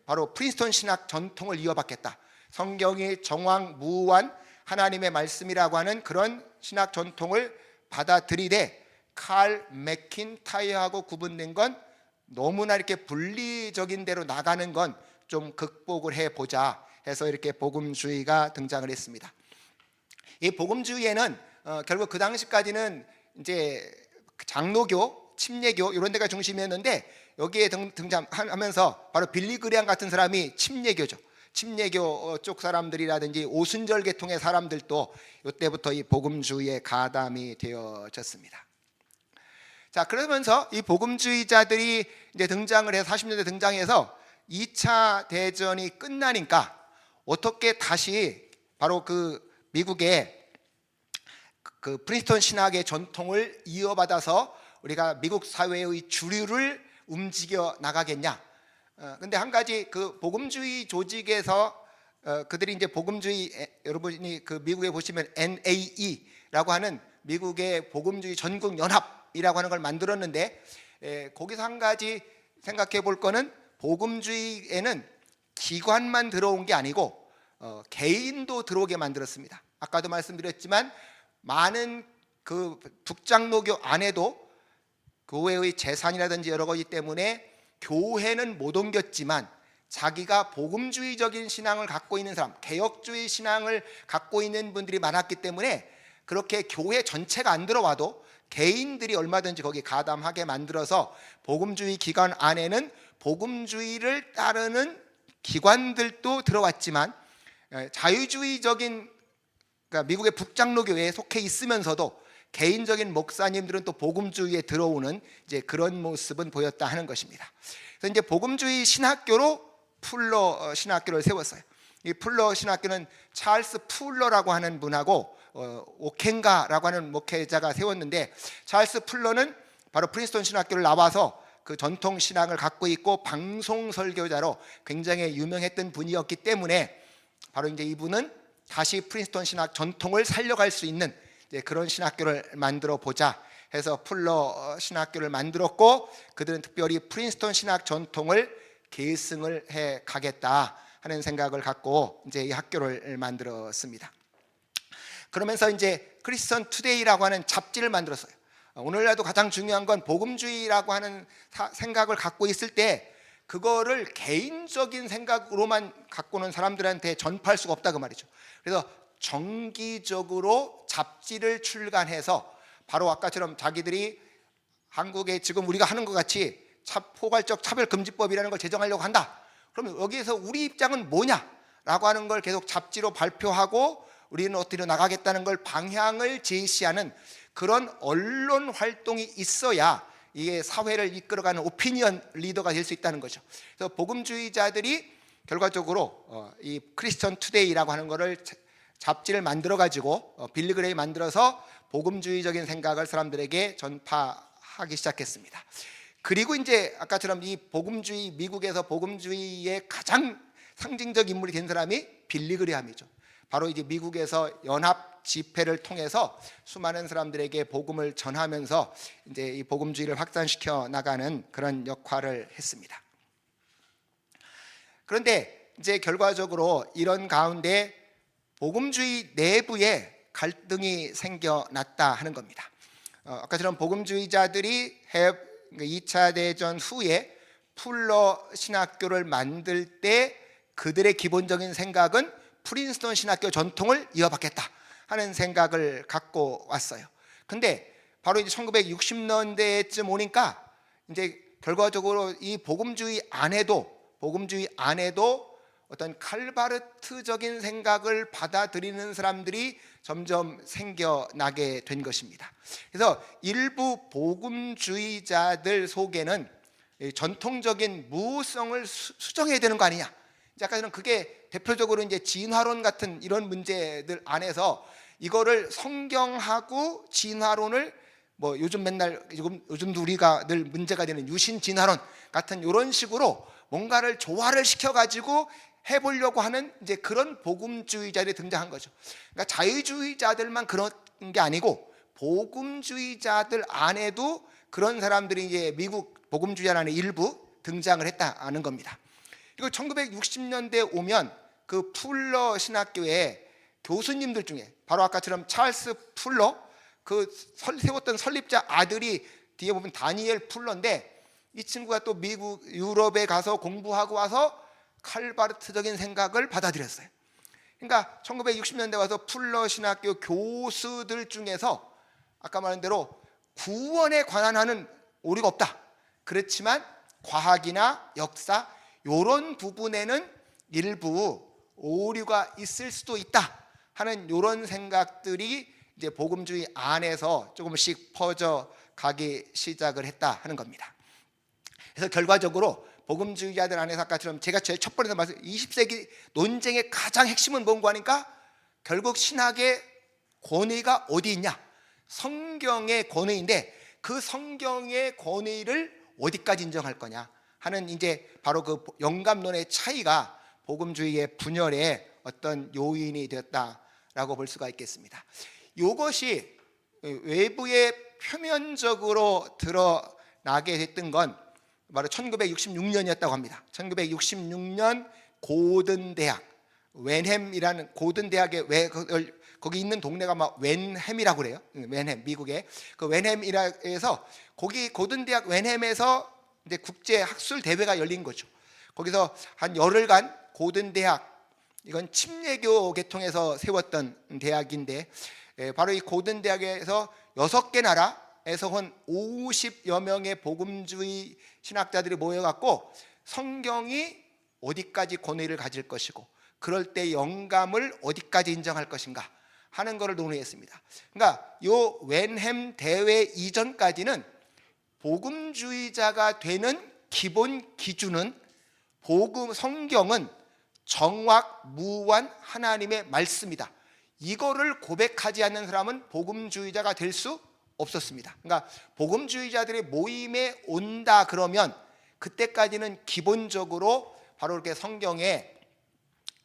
바로 프린스턴 신학 전통을 이어받겠다, 성경이 정황무한 하나님의 말씀이라고 하는 그런 신학 전통을 받아들이되, 칼 맥킨타이어하고 구분된 건 너무나 이렇게 분리적인 데로 나가는 건 좀 극복을 해보자 해서 이렇게 복음주의가 등장을 했습니다. 이 복음주의에는 결국 그 당시까지는 이제 장로교, 침례교 이런 데가 중심이었는데, 여기에 등장하면서 바로 빌리 그레함 같은 사람이 침례교죠. 침례교 쪽 사람들이라든지 오순절 계통의 사람들도 이때부터 이 복음주의에 가담이 되어졌습니다. 자, 그러면서 이 복음주의자들이 이제 등장을 해서 40년대 등장해서 2차 대전이 끝나니까 어떻게 다시 바로 그 미국의 그 프린스턴 신학의 전통을 이어받아서 우리가 미국 사회의 주류를 움직여 나가겠냐? 근데 한 가지, 그 복음주의 조직에서 그들이 이제 복음주의, 여러분이 그 미국에 보시면 NAE라고 하는 미국의 복음주의 전국 연합이라고 하는 걸 만들었는데, 거기서 한 가지 생각해 볼 거는, 복음주의에는 기관만 들어온 게 아니고 개인도 들어오게 만들었습니다. 아까도 말씀드렸지만 많은 그 북장로교 안에도 교회의 재산이라든지 여러 가지 때문에 교회는 못 옮겼지만, 자기가 복음주의적인 신앙을 갖고 있는 사람, 개혁주의 신앙을 갖고 있는 분들이 많았기 때문에 그렇게 교회 전체가 안 들어와도 개인들이 얼마든지 거기 가담하게 만들어서, 복음주의 기관 안에는 복음주의를 따르는 기관들도 들어왔지만, 자유주의적인, 그러니까 미국의 북장로교회에 속해 있으면서도 개인적인 목사님들은 또 복음주의에 들어오는 이제 그런 모습은 보였다 하는 것입니다. 그래서 이제 복음주의 신학교로 풀러 신학교를 세웠어요. 이 풀러 신학교는 찰스 풀러라고 하는 분하고 오켄가라고 하는 목회자가 세웠는데, 찰스 풀러는 바로 프린스턴 신학교를 나와서 그 전통 신앙을 갖고 있고 방송 설교자로 굉장히 유명했던 분이었기 때문에, 바로 이제 이분은 다시 프린스턴 신학 전통을 살려갈 수 있는 그런 신학교를 만들어 보자 해서 풀러 신학교를 만들었고, 그들은 특별히 프린스턴 신학 전통을 계승을 해 가겠다 하는 생각을 갖고 이제 이 학교를 만들었습니다. 그러면서 이제 크리스천 투데이라고 하는 잡지를 만들었어요. 오늘날도 가장 중요한 건 복음주의라고 하는 생각을 갖고 있을 때 그거를 개인적인 생각으로만 갖고는 사람들한테 전파할 수가 없다 그 말이죠. 그래서 정기적으로 잡지를 출간해서, 바로 아까처럼 자기들이 한국에 지금 우리가 하는 것 같이 포괄적 차별금지법이라는 걸 제정하려고 한다, 그러면 여기에서 우리 입장은 뭐냐라고 하는 걸 계속 잡지로 발표하고 우리는 어디로 나가겠다는 걸 방향을 제시하는 그런 언론 활동이 있어야 이게 사회를 이끌어가는 오피니언 리더가 될 수 있다는 거죠. 그래서 복음주의자들이 결과적으로 이 크리스천 투데이라고 하는 거를 잡지를 만들어 가지고 빌리 그레이 만들어서 복음주의적인 생각을 사람들에게 전파하게 하기 시작했습니다. 그리고 이제 아까처럼 이 복음주의, 미국에서 복음주의의 가장 상징적 인물이 된 사람이 빌리 그레함이죠. 바로 이제 미국에서 연합 집회를 통해서 수많은 사람들에게 복음을 전하면서 이제 이 복음주의를 확산시켜 나가는 그런 역할을 했습니다. 그런데 이제 결과적으로 이런 가운데 복음주의 내부에 갈등이 생겨났다 하는 겁니다. 아까처럼 복음주의자들이 2차 대전 후에 풀러 신학교를 만들 때 그들의 기본적인 생각은 프린스턴 신학교 전통을 이어받겠다 하는 생각을 갖고 왔어요. 근데 바로 이제 1960년대쯤 오니까 이제 결과적으로 이 복음주의 안에도 어떤 칼바르트적인 생각을 받아들이는 사람들이 점점 생겨나게 된 것입니다. 그래서 일부 복음주의자들 속에는 전통적인 무성을 수정해야 되는 거 아니냐. 약간 그게 대표적으로 이제 진화론 같은 이런 문제들 안에서 이거를 성경하고 진화론을 뭐 요즘도 우리가 늘 문제가 되는 유신 진화론 같은 이런 식으로 뭔가를 조화를 시켜가지고 해보려고 하는 이제 그런 복음주의자들이 등장한 거죠. 그러니까 자유주의자들만 그런 게 아니고 복음주의자들 안에도 그런 사람들이 이제 미국 복음주의자라는 일부 등장을 했다는 겁니다. 그리고 1960년대 오면 그 풀러 신학교의 교수님들 중에 바로 아까처럼 찰스 풀러 그 세웠던 설립자 아들이 뒤에 보면 다니엘 풀러인데 이 친구가 또 미국 유럽에 가서 공부하고 와서 칼바르트적인 생각을 받아들였어요. 그러니까 1960년대 와서 풀러 신학교 교수들 중에서 아까 말한 대로 구원에 관한 하는 오류가 없다. 그렇지만 과학이나 역사 이런 부분에는 일부 오류가 있을 수도 있다 하는 이런 생각들이 이제 복음주의 안에서 조금씩 퍼져 가기 시작을 했다 하는 겁니다. 그래서 결과적으로 복음주의자들 안에서 아까처럼 제가 제일 첫 번째 말씀 20세기 논쟁의 가장 핵심은 뭔가 하니까 결국 신학의 권위가 어디 있냐? 성경의 권위인데 그 성경의 권위를 어디까지 인정할 거냐 하는 이제 바로 그 영감론의 차이가 복음주의의 분열의 어떤 요인이 되었다라고 볼 수가 있겠습니다. 이것이 외부에 표면적으로 드러나게 됐던 건 바로 1966년이었다고 합니다. 1966년 고든 대학 웬햄이라는 고든 대학의 거기 있는 동네가 막 웬햄이라고 그래요. 웬햄 미국의 그 웬햄이라서 거기 고든 대학 웬햄에서 이제 국제 학술 대회가 열린 거죠. 거기서 한 열흘간 고든 대학 이건 침례교 계통에서 세웠던 대학인데 바로 이 고든 대학에서 6개 나라에서 한 50여 명의 복음주의 신학자들이 모여갖고 성경이 어디까지 권위를 가질 것이고 그럴 때 영감을 어디까지 인정할 것인가 하는 것을 논의했습니다. 그러니까 요 웬햄 대회 이전까지는 복음주의자가 되는 기본 기준은 성경은 정확무한 하나님의 말씀이다. 이거를 고백하지 않는 사람은 복음주의자가 될 수 없었습니다. 그러니까 복음주의자들의 모임에 온다 그러면 그때까지는 기본적으로 바로 이렇게 성경에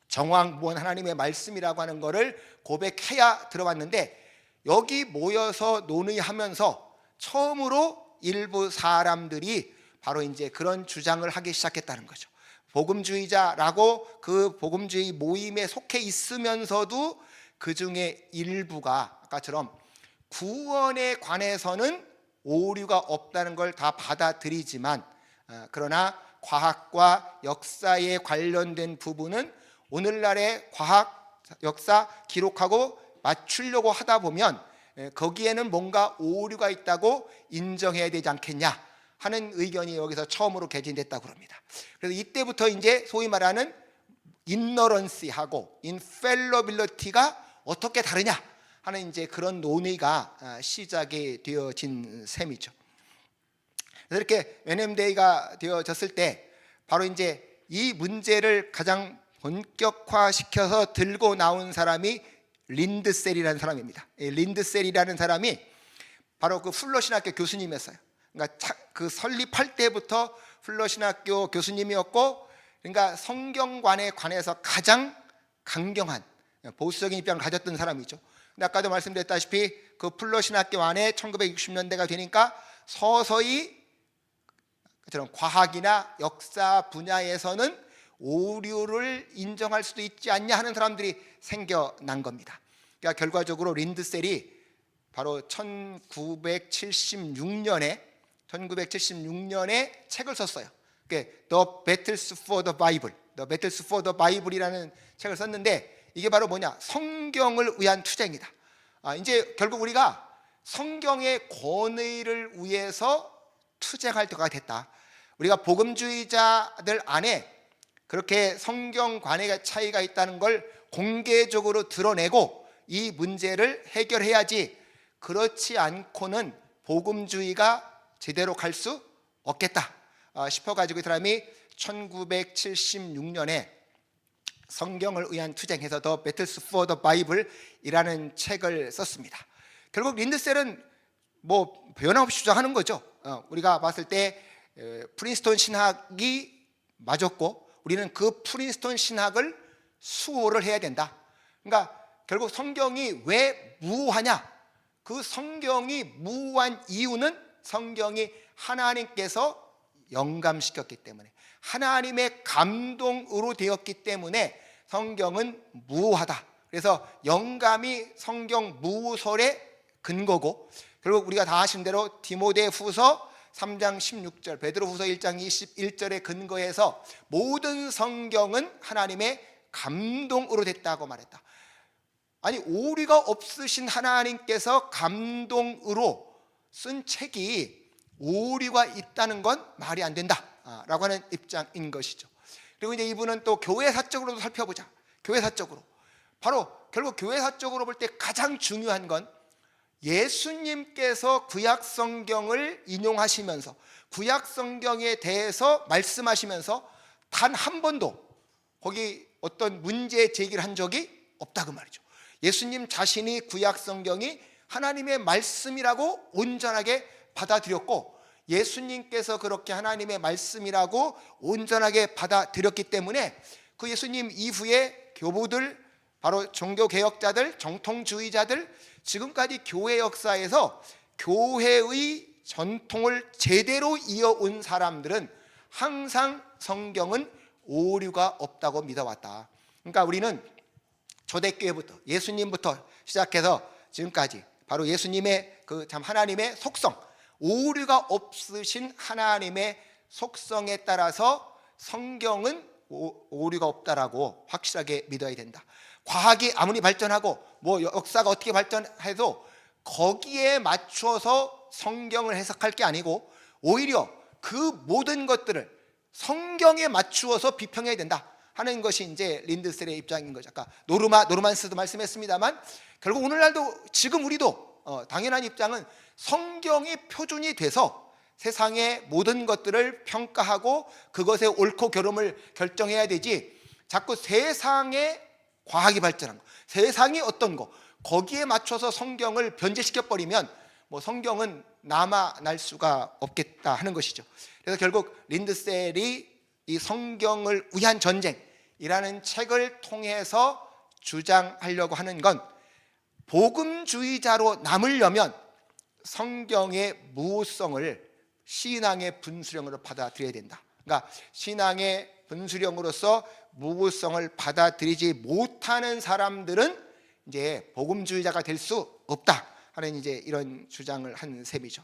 정확무한 하나님의 말씀이라고 하는 것을 고백해야 들어왔는데 여기 모여서 논의하면서 처음으로 일부 사람들이 바로 이제 그런 주장을 하기 시작했다는 거죠. 복음주의자라고 그 복음주의 모임에 속해 있으면서도 그 중에 일부가 아까처럼 구원에 관해서는 오류가 없다는 걸 다 받아들이지만 그러나 과학과 역사에 관련된 부분은 오늘날의 과학, 역사 기록하고 맞추려고 하다 보면 거기에는 뭔가 오류가 있다고 인정해야 되지 않겠냐 하는 의견이 여기서 처음으로 개진됐다고 합니다. 그래서 이때부터 이제 소위 말하는 인너런시하고 인펠러빌리티가 어떻게 다르냐 하는 이제 그런 논의가 시작이 되어진 셈이죠. 그래서 이렇게 웬햄데이가 되어졌을 때 바로 이제 이 문제를 가장 본격화시켜서 들고 나온 사람이 린드셀이라는 사람입니다. 린드셀이라는 사람이 바로 그 풀러 신학교 교수님이었어요. 그러니까 그 설립할 때부터 플러신학교 교수님이었고, 그러니까 성경관에 관해서 가장 강경한 보수적인 입장을 가졌던 사람이죠. 근데 아까도 말씀드렸다시피 그 플러신학교 안에 1960년대가 되니까 서서히 그런 과학이나 역사 분야에서는 오류를 인정할 수도 있지 않냐 하는 사람들이 생겨난 겁니다. 그러니까 결과적으로 린드셀이 바로 1976년에 책을 썼어요. The Battles for the Bible, The Battles for the Bible이라는 책을 썼는데, 이게 바로 뭐냐? 성경을 위한 투쟁이다. 이제 결국 우리가 성경의 권위를 위해서 투쟁할 때가 됐다. 우리가 복음주의자들 안에 그렇게 성경 관해가 차이가 있다는 걸 공개적으로 드러내고 이 문제를 해결해야지, 그렇지 않고는 복음주의가 제대로 갈 수 없겠다 싶어가지고 이 사람이 1976년에 성경을 위한 투쟁해서 The Battles for the Bible 이라는 책을 썼습니다. 결국 린드셀은 뭐 변함없이 주장하는 거죠. 우리가 봤을 때 프린스턴 신학이 맞았고, 우리는 그 프린스턴 신학을 수호를 해야 된다. 그러니까 결국 성경이 왜 무효하냐? 그 성경이 무효한 이유는 성경이 하나님께서 영감시켰기 때문에, 하나님의 감동으로 되었기 때문에 성경은 무효하다. 그래서 영감이 성경 무설의 근거고, 결국 우리가 다 아시는 대로 디모데후서 3장 16절, 베드로후서 1장 21절의 근거에서 모든 성경은 하나님의 감동으로 됐다고 말했다. 아니, 오류가 없으신 하나님께서 감동으로 쓴 책이 오류가 있다는 건 말이 안 된다 라고 하는 입장인 것이죠. 그리고 이제 이분은 또 교회사적으로도 살펴보자. 교회사적으로, 바로 결국 교회사적으로 볼 때 가장 중요한 건 예수님께서 구약성경을 인용하시면서 구약성경에 대해서 말씀하시면서 단 한 번도 거기 어떤 문제 제기를 한 적이 없다 그 말이죠. 예수님 자신이 구약성경이 하나님의 말씀이라고 온전하게 받아들였고, 예수님께서 그렇게 하나님의 말씀이라고 온전하게 받아들였기 때문에 그 예수님 이후에 교부들, 바로 종교개혁자들, 정통주의자들, 지금까지 교회 역사에서 교회의 전통을 제대로 이어온 사람들은 항상 성경은 오류가 없다고 믿어왔다. 그러니까 우리는 초대교회부터 예수님부터 시작해서 지금까지 바로 예수님의 그 참 하나님의 속성, 오류가 없으신 하나님의 속성에 따라서 성경은 오류가 없다라고 확실하게 믿어야 된다. 과학이 아무리 발전하고 뭐 역사가 어떻게 발전해도 거기에 맞춰서 성경을 해석할 게 아니고, 오히려 그 모든 것들을 성경에 맞추어서 비평해야 된다 하는 것이 이제 린드셀의 입장인 거죠. 아까 노르만스도 말씀했습니다만, 결국 오늘날도 지금 우리도 당연한 입장은 성경이 표준이 돼서 세상의 모든 것들을 평가하고 그것의 옳고 그름을 결정해야 되지, 자꾸 세상의 과학이 발전한 거, 세상이 어떤 거, 거기에 맞춰서 성경을 변제시켜버리면 뭐 성경은 남아날 수가 없겠다 하는 것이죠. 그래서 결국 린드셀이 이 성경을 위한 전쟁이라는 책을 통해서 주장하려고 하는 건, 복음주의자로 남으려면 성경의 무효성을 신앙의 분수령으로 받아들여야 된다. 그러니까 신앙의 분수령으로서 무효성을 받아들이지 못하는 사람들은 이제 복음주의자가 될 수 없다 하는 이제 이런 주장을 한 셈이죠.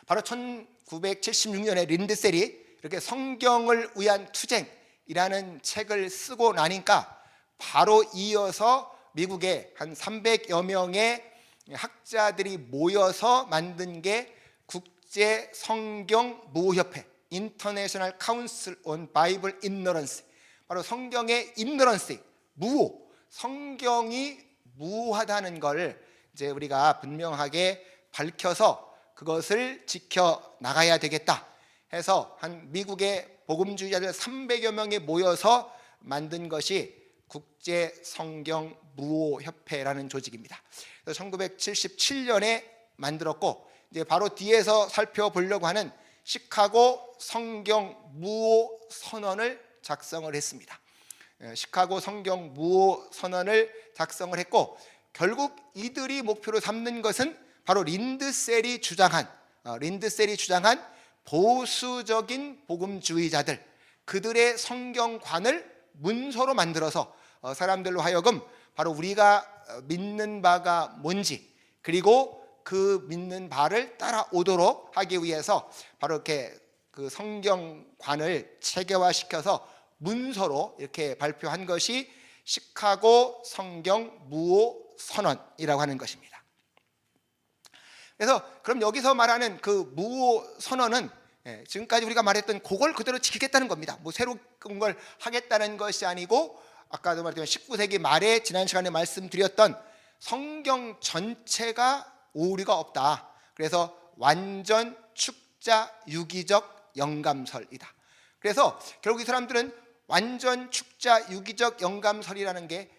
바로 1976년에 린드셀이 이렇게 성경을 위한 투쟁이라는 책을 쓰고 나니까 바로 이어서 미국의 한 300여 명의 학자들이 모여서 만든 게 국제 성경 무효협회, International Council on Bible Ignorance, 바로 성경의 ignorance, 무효, 성경이 무효하다는 걸 이제 우리가 분명하게 밝혀서 그것을 지켜 나가야 되겠다 해서 한 미국의 복음주의자들 300여 명이 모여서 만든 것이 국제 성경 무효협회라는 조직입니다. 그래서 1977년에 만들었고, 이제 바로 뒤에서 살펴보려고 하는 시카고 성경 무호 선언을 작성을 했습니다. 시카고 성경 무호 선언을 작성을 했고, 결국 이들이 목표로 삼는 것은 바로 린드셀이 주장한 보수적인 복음주의자들, 그들의 성경관을 문서로 만들어서 사람들로 하여금 바로 우리가 믿는 바가 뭔지, 그리고 그 믿는 바를 따라오도록 하기 위해서 바로 이렇게 그 성경관을 체계화시켜서 문서로 이렇게 발표한 것이 시카고 성경 무호 선언이라고 하는 것입니다. 그래서 그럼 여기서 말하는 그 무호 선언은 지금까지 우리가 말했던 그걸 그대로 지키겠다는 겁니다. 뭐 새로운 걸 하겠다는 것이 아니고, 아까도 말했던 19세기 말에 지난 시간에 말씀드렸던 성경 전체가 오류가 없다. 그래서 완전 축자 유기적 영감설이다. 그래서 결국 이 사람들은 완전 축자 유기적 영감설이라는 게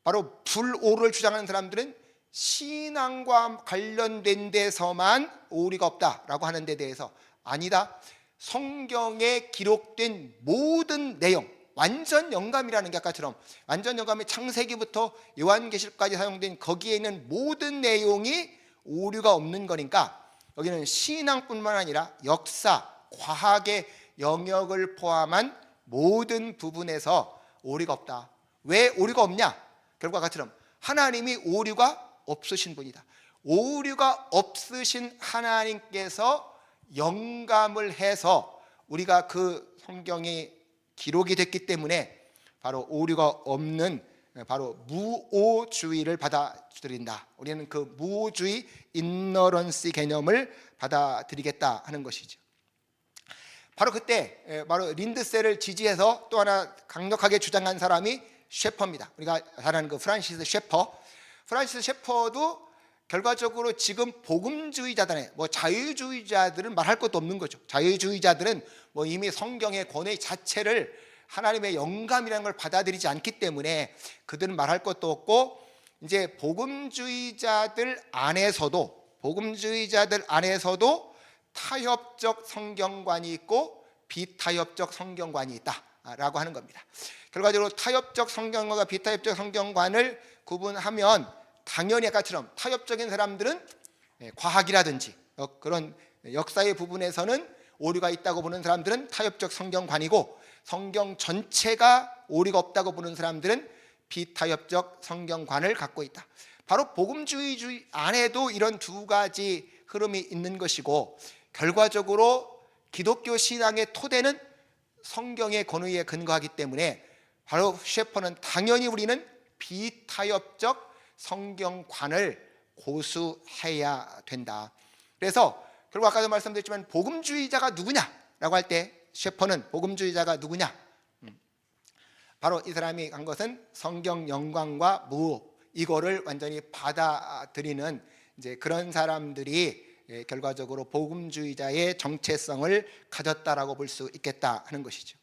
바로 불오를 주장하는 사람들은 신앙과 관련된 데서만 오류가 없다라고 하는 데 대해서 아니다, 성경에 기록된 모든 내용, 완전 영감이라는 게 아까처럼 완전 영감이 창세기부터 요한계시록까지 사용된 거기에 있는 모든 내용이 오류가 없는 거니까 여기는 신앙뿐만 아니라 역사, 과학의 영역을 포함한 모든 부분에서 오류가 없다. 왜 오류가 없냐? 결국 아까처럼 하나님이 오류가 없으신 분이다. 오류가 없으신 하나님께서 영감을 해서 우리가 그 성경이 기록이 됐기 때문에 바로 오류가 없는 바로 무오주의를 받아들인다. 우리는 그 무오주의 인너런시 개념을 받아들이겠다 하는 것이죠. 바로 그때 바로 린드셀을 지지해서 또 하나 강력하게 주장한 사람이 셰퍼입니다. 우리가 잘 아는 그 프란시스 셰퍼도 결과적으로 지금 복음주의자들의 자유주의자들은 말할 것도 없는 거죠. 자유주의자들은 이미 성경의 권위 자체를 하나님의 영감이라는 걸 받아들이지 않기 때문에 그들은 말할 것도 없고, 이제 복음주의자들 안에서도 타협적 성경관이 있고 비타협적 성경관이 있다라고 하는 겁니다. 결과적으로 타협적 성경관과 비타협적 성경관을 구분하면 당연히 아까처럼 타협적인 사람들은 과학이라든지 그런 역사의 부분에서는 오류가 있다고 보는 사람들은 타협적 성경관이고, 성경 전체가 오류가 없다고 보는 사람들은 비타협적 성경관을 갖고 있다. 바로 복음주의 안에도 이런 두 가지 흐름이 있는 것이고, 결과적으로 기독교 신앙의 토대는 성경의 권위에 근거하기 때문에 바로 셰퍼는 당연히 우리는 비타협적 성경관을 고수해야 된다. 그래서 결국 아까도 말씀드렸지만 복음주의자가 누구냐라고 할 때 셰퍼는 복음주의자가 누구냐? 바로 이 사람이 한 것은 성경 영광과 무호, 이거를 완전히 받아들이는 이제 그런 사람들이 결과적으로 복음주의자의 정체성을 가졌다라고 볼 수 있겠다 하는 것이죠.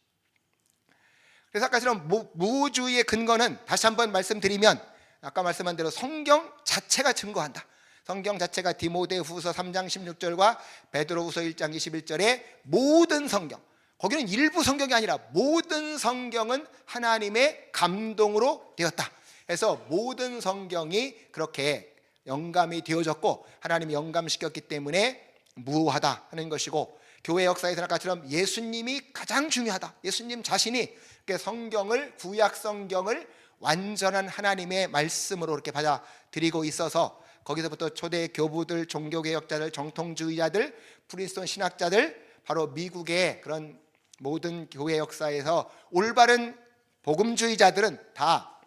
그래서 아까처럼 무호주의의 근거는 다시 한번 말씀드리면 아까 말씀한 대로 성경 자체가 증거한다. 성경 자체가 디모데후서 3장 16절과 베드로후서 1장 21절에 모든 성경, 거기는 일부 성경이 아니라 모든 성경은 하나님의 감동으로 되었다. 그래서 모든 성경이 그렇게 영감이 되어졌고 하나님이 영감시켰기 때문에 무효하다 하는 것이고, 교회 역사에서는 아까처럼 예수님이 가장 중요하다. 예수님 자신이 성경을, 구약 성경을 완전한 하나님의 말씀으로 이렇게 받아들이고 있어서 거기서부터 초대 교부들, 종교개혁자들, 정통주의자들, 프린스턴 신학자들, 바로 미국의 그런 모든 교회 역사에서 올바른 복음주의자들은 다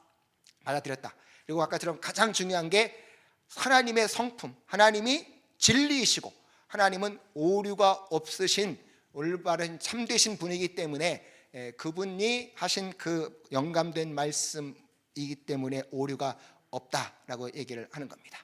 받아들였다. 그리고 아까처럼 가장 중요한 게 하나님의 성품, 하나님이 진리이시고 하나님은 오류가 없으신 올바른 참되신 분이기 때문에 그분이 하신 그 영감된 말씀이기 때문에 오류가 없다라고 얘기를 하는 겁니다.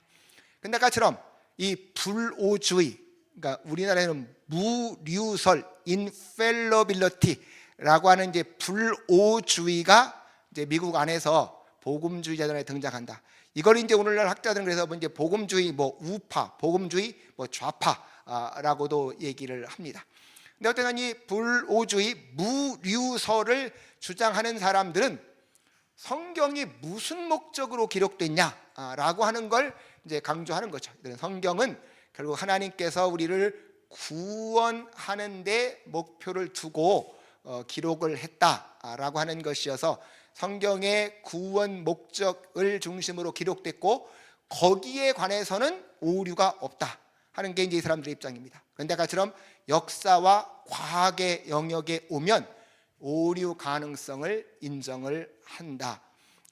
근데 아까처럼 이 불오주의, 그러니까 우리나라에는 무류설, infallibility라고 하는 이제 불오주의가 이제 미국 안에서 복음주의자들에 등장한다. 이걸 이제 오늘날 학자들은 그래서 이제 복음주의 뭐 우파, 복음주의 뭐 좌파라고도 얘기를 합니다. 근데 어쨌든 이 불오주의 무류서를 주장하는 사람들은 성경이 무슨 목적으로 기록됐냐라고 하는 걸 이제 강조하는 거죠. 성경은 결국 하나님께서 우리를 구원하는 데 목표를 두고 기록을 했다라고 하는 것이어서 성경의 구원 목적을 중심으로 기록됐고 거기에 관해서는 오류가 없다 하는 게 이제 이 사람들의 입장입니다. 그런데 아까처럼 역사와 과학의 영역에 오면 오류 가능성을 인정을 한다.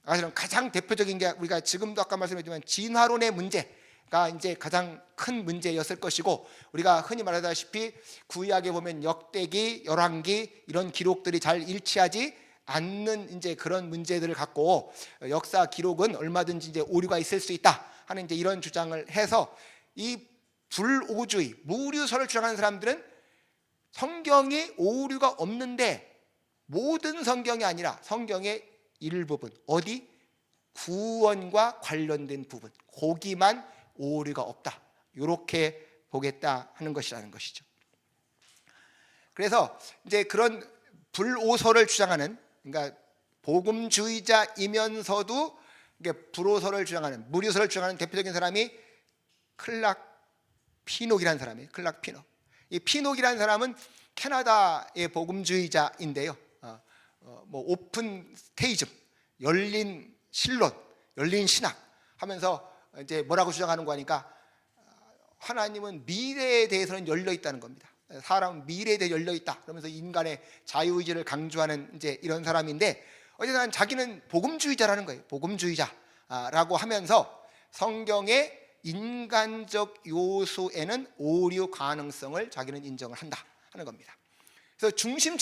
그럼 가장 대표적인 게 우리가 지금도 아까 말씀드렸지만 진화론의 문제가 이제 가장 큰 문제였을 것이고, 우리가 흔히 말하다시피 구약에 보면 역대기, 열왕기 이런 기록들이 잘 일치하지 않는 이제 그런 문제들을 갖고 역사 기록은 얼마든지 이제 오류가 있을 수 있다 하는 이제 이런 주장을 해서 이 불오주의 무류서를 주장하는 사람들은 성경이 오류가 없는데 모든 성경이 아니라 성경의 일부분, 어디? 구원과 관련된 부분, 거기만 오류가 없다, 이렇게 보겠다 하는 것이라는 것이죠. 그래서 이제 그런 불오서를 주장하는, 그러니까 복음주의자이면서도 불오서를 주장하는, 무류서를 주장하는 대표적인 사람이 클락 피녹이라는 사람이에요. 클락 피녹. 이 피녹이라는 사람은 캐나다의 복음주의자인데요. 뭐 오픈 테이즘, 열린 신론, 열린 신학 하면서 이제 뭐라고 주장하는 거니까 하나님은 미래에 대해서는 열려 있다는 겁니다. 사람은 미래에 대해 열려 있다. 그러면서 인간의 자유의지를 강조하는 이제 이런 사람인데, 어쨌든 자기는 복음주의자라는 거예요. 복음주의자라고 하면서 성경의 인간적 요소에는 오류 가능성을 자기는 인정을 한다 하는 겁니다. 그래서 중심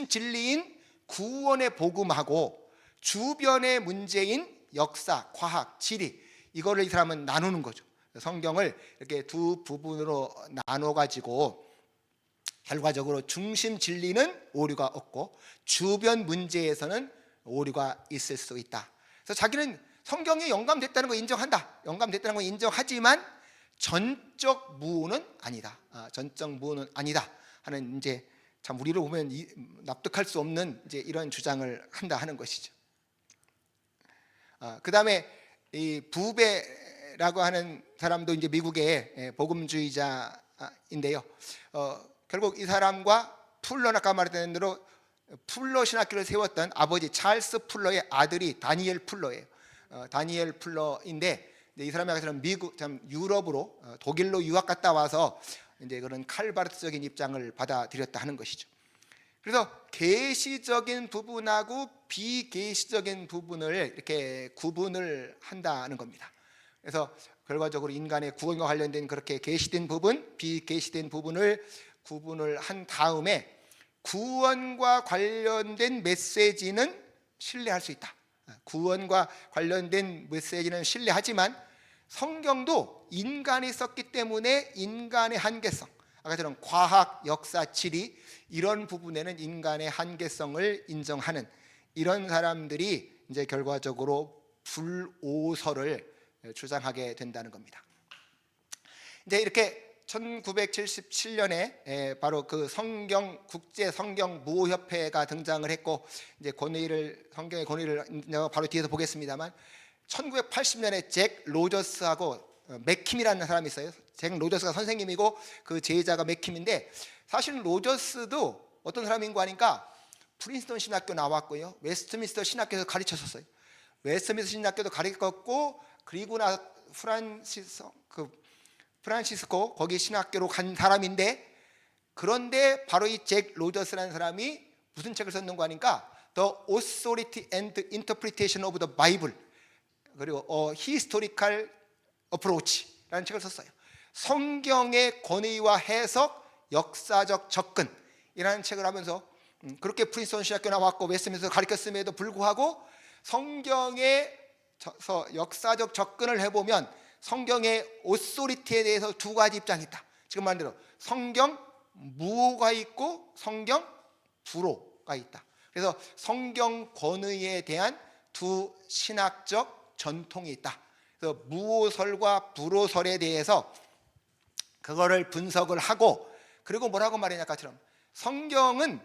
진리인 구원의 복음하고 주변의 문제인 역사, 과학, 지리, 이거를 이 사람은 나누는 거죠. 성경을 이렇게 두 부분으로 나눠 가지고 결과적으로 중심 진리는 오류가 없고 주변 문제에서는 오류가 있을 수 있다. 그래서 자기는 성경이 영감됐다는 거 인정한다. 영감됐다는 거 인정하지만 전적 무오는 아니다. 전적 무오는 아니다 하는, 이제 참 우리를 보면 납득할 수 없는 이제 이런 주장을 한다 하는 것이죠. 그 다음에 이 부베라고 하는 사람도 이제 미국의 복음주의자인데요. 결국 이 사람과 풀러, 아까 말했던 대로 풀러 신학교를 세웠던 아버지 찰스 풀러의 아들이 다니엘 풀러예요. 다니엘 풀러인데 이 사람이 미국, 유럽으로 독일로 유학 갔다 와서 이제 그런 칼바르트적인 입장을 받아들였다 하는 것이죠. 그래서 계시적인 부분하고 비계시적인 부분을 이렇게 구분을 한다는 겁니다. 그래서 결과적으로 인간의 구원과 관련된 그렇게 계시된 부분, 비계시된 부분을 구분을 한 다음에 구원과 관련된 메시지는 신뢰할 수 있다. 구원과 관련된 메시지는 신뢰하지만 성경도 인간이 썼기 때문에 인간의 한계성, 아까처럼 과학, 역사, 지리 이런 부분에는 인간의 한계성을 인정하는 이런 사람들이 이제 결과적으로 불오서를 주장하게 된다는 겁니다. 이제 이렇게 1977년에 바로 그 성경 국제 성경 무호 협회가 등장을 했고, 이제 성경의 권위를 바로 뒤에서 보겠습니다만, 1980년에 잭 로저스하고 맥킴이라는 사람이 있어요. 잭 로저스가 선생님이고 그 제자가 맥킴인데, 사실 로저스도 어떤 사람인가 하니까 프린스턴 신학교 나왔고요, 웨스트민스터 신학교에서 가르쳤었어요. 웨스트민스터 신학교도 가르쳤고, 그리고 나 프란시스코 거기 신학교로 간 사람인데, 그런데 바로 이 잭 로저스라는 사람이 무슨 책을 썼는가 하니까 The Authority and Interpretation of the Bible, 그리고 Historical Approach라는 책을 썼어요. 성경의 권위와 해석, 역사적 접근이라는 책을 하면서 그렇게 프린스턴 신학교 나왔고 웨스트민스터 가르쳤음에도 불구하고 성경에서 역사적 접근을 해보면 성경의 오소리티에 대해서 두 가지 입장이 있다. 지금 말한 대로 성경 무호가 있고 성경 불호가 있다. 그래서 성경 권위에 대한 두 신학적 전통이 있다. 그래서 무오설과 불오설에 대해서 그거를 분석을 하고, 그리고 뭐라고 말했냐 아까처럼 성경은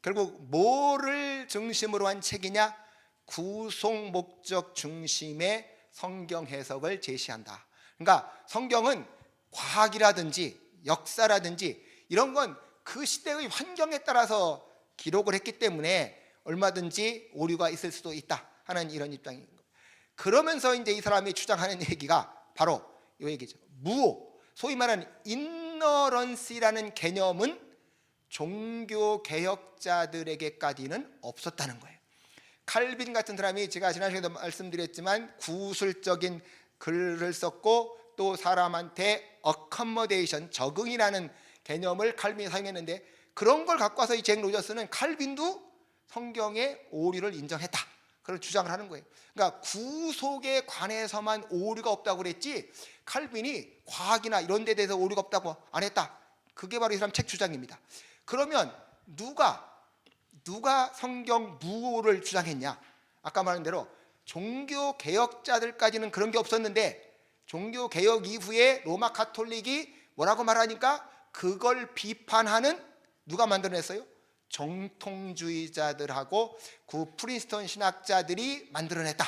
결국 뭐를 중심으로 한 책이냐? 구속 목적 중심의 성경 해석을 제시한다. 그러니까 성경은 과학이라든지 역사라든지 이런 건 그 시대의 환경에 따라서 기록을 했기 때문에 얼마든지 오류가 있을 수도 있다 하는 이런 입장인 거예요. 그러면서 이제 이 사람이 주장하는 얘기가 바로 이 얘기죠. 무오, 소위 말하는 인너런시라는 개념은 종교 개혁자들에게까지는 없었다는 거예요. 칼빈 같은 사람이 제가 지난 시간에도 말씀드렸지만 구술적인 글을 썼고, 또 사람한테 어커머데이션, 적응이라는 개념을 칼빈이 사용했는데, 그런 걸 갖고 와서 이 잭 로저스는 칼빈도 성경의 오류를 인정했다, 그런 주장을 하는 거예요. 그러니까 구속에 관해서만 오류가 없다고 그랬지 칼빈이 과학이나 이런 데 대해서 오류가 없다고 안 했다. 그게 바로 이 사람 책 주장입니다. 그러면 누가 성경 무오를 주장했냐? 아까 말한 대로 종교 개혁자들까지는 그런 게 없었는데, 종교 개혁 이후에 로마 가톨릭이 뭐라고 말하니까 그걸 비판하는 누가 만들어냈어요? 정통주의자들하고 그 프린스턴 신학자들이 만들어냈다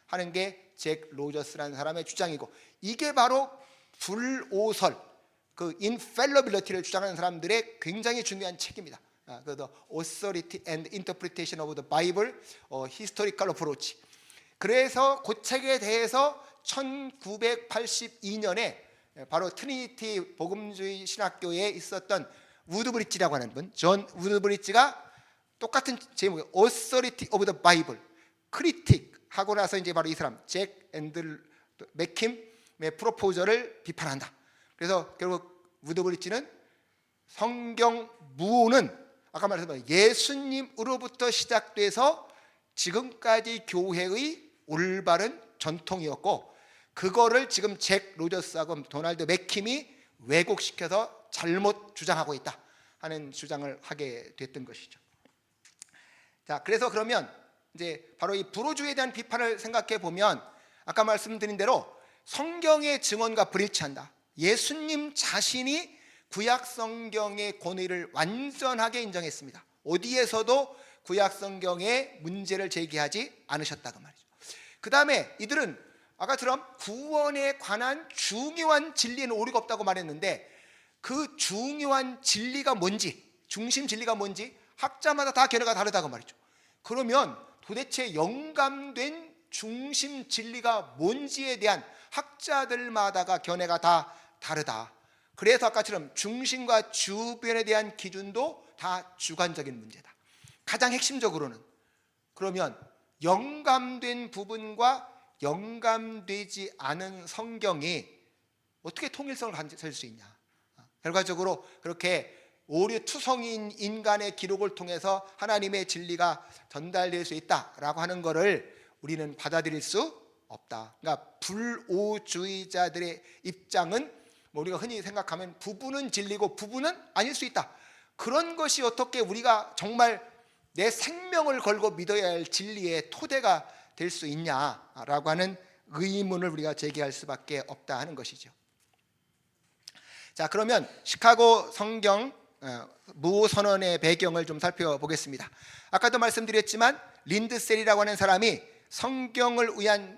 하는 게 잭 로저스라는 사람의 주장이고, 이게 바로 불오설, 그 infallibility를 주장하는 사람들의 굉장히 중요한 책입니다. 그래서 Authority and Interpretation of the Bible, Historical Approach. 그래서 그 책에 대해서 1982년에 바로 트리니티 복음주의 신학교에 있었던 우드브리지라고 하는 분, 존 우드브리지가 똑같은 제목의 Authority of the Bible, 크리틱 하고 나서 이제 바로 이 사람 잭 앤들 맥킴의 프로포저를 비판한다. 그래서 결국 우드브리지는 성경 무오는 아까 말했던 예수님으로부터 시작돼서 지금까지 교회의 올바른 전통이었고, 그거를 지금 잭 로저스하고 도널드 맥킴이 왜곡시켜서 잘못 주장하고 있다 하는 주장을 하게 됐던 것이죠. 자, 그래서 그러면 이제 바로 이 불호주의에 대한 비판을 생각해 보면, 아까 말씀드린 대로 성경의 증언과 불일치한다. 예수님 자신이 구약 성경의 권위를 완전하게 인정했습니다. 어디에서도 구약 성경에 문제를 제기하지 않으셨다고 말이죠. 그 다음에 이들은 아까처럼 구원에 관한 중요한 진리에는 오류가 없다고 말했는데, 그 중요한 진리가 뭔지, 중심 진리가 뭔지 학자마다 다 견해가 다르다고 말이죠. 그러면 도대체 영감된 중심 진리가 뭔지에 대한 학자들마다가 견해가 다 다르다. 그래서 아까처럼 중심과 주변에 대한 기준도 다 주관적인 문제다. 가장 핵심적으로는 그러면 영감된 부분과 영감되지 않은 성경이 어떻게 통일성을 가질 수 있냐? 결과적으로 그렇게 오류투성인 인간의 기록을 통해서 하나님의 진리가 전달될 수 있다라고 하는 것을 우리는 받아들일 수 없다. 그러니까 불오주의자들의 입장은 우리가 흔히 생각하면 부분은 진리고 부분은 아닐 수 있다. 그런 것이 어떻게 우리가 정말 내 생명을 걸고 믿어야 할 진리의 토대가 될 수 있냐라고 하는 의문을 우리가 제기할 수밖에 없다 하는 것이죠. 자, 그러면 시카고 성경 무선언의 배경을 좀 살펴보겠습니다. 아까도 말씀드렸지만 린드셀이라고 하는 사람이 성경을 위한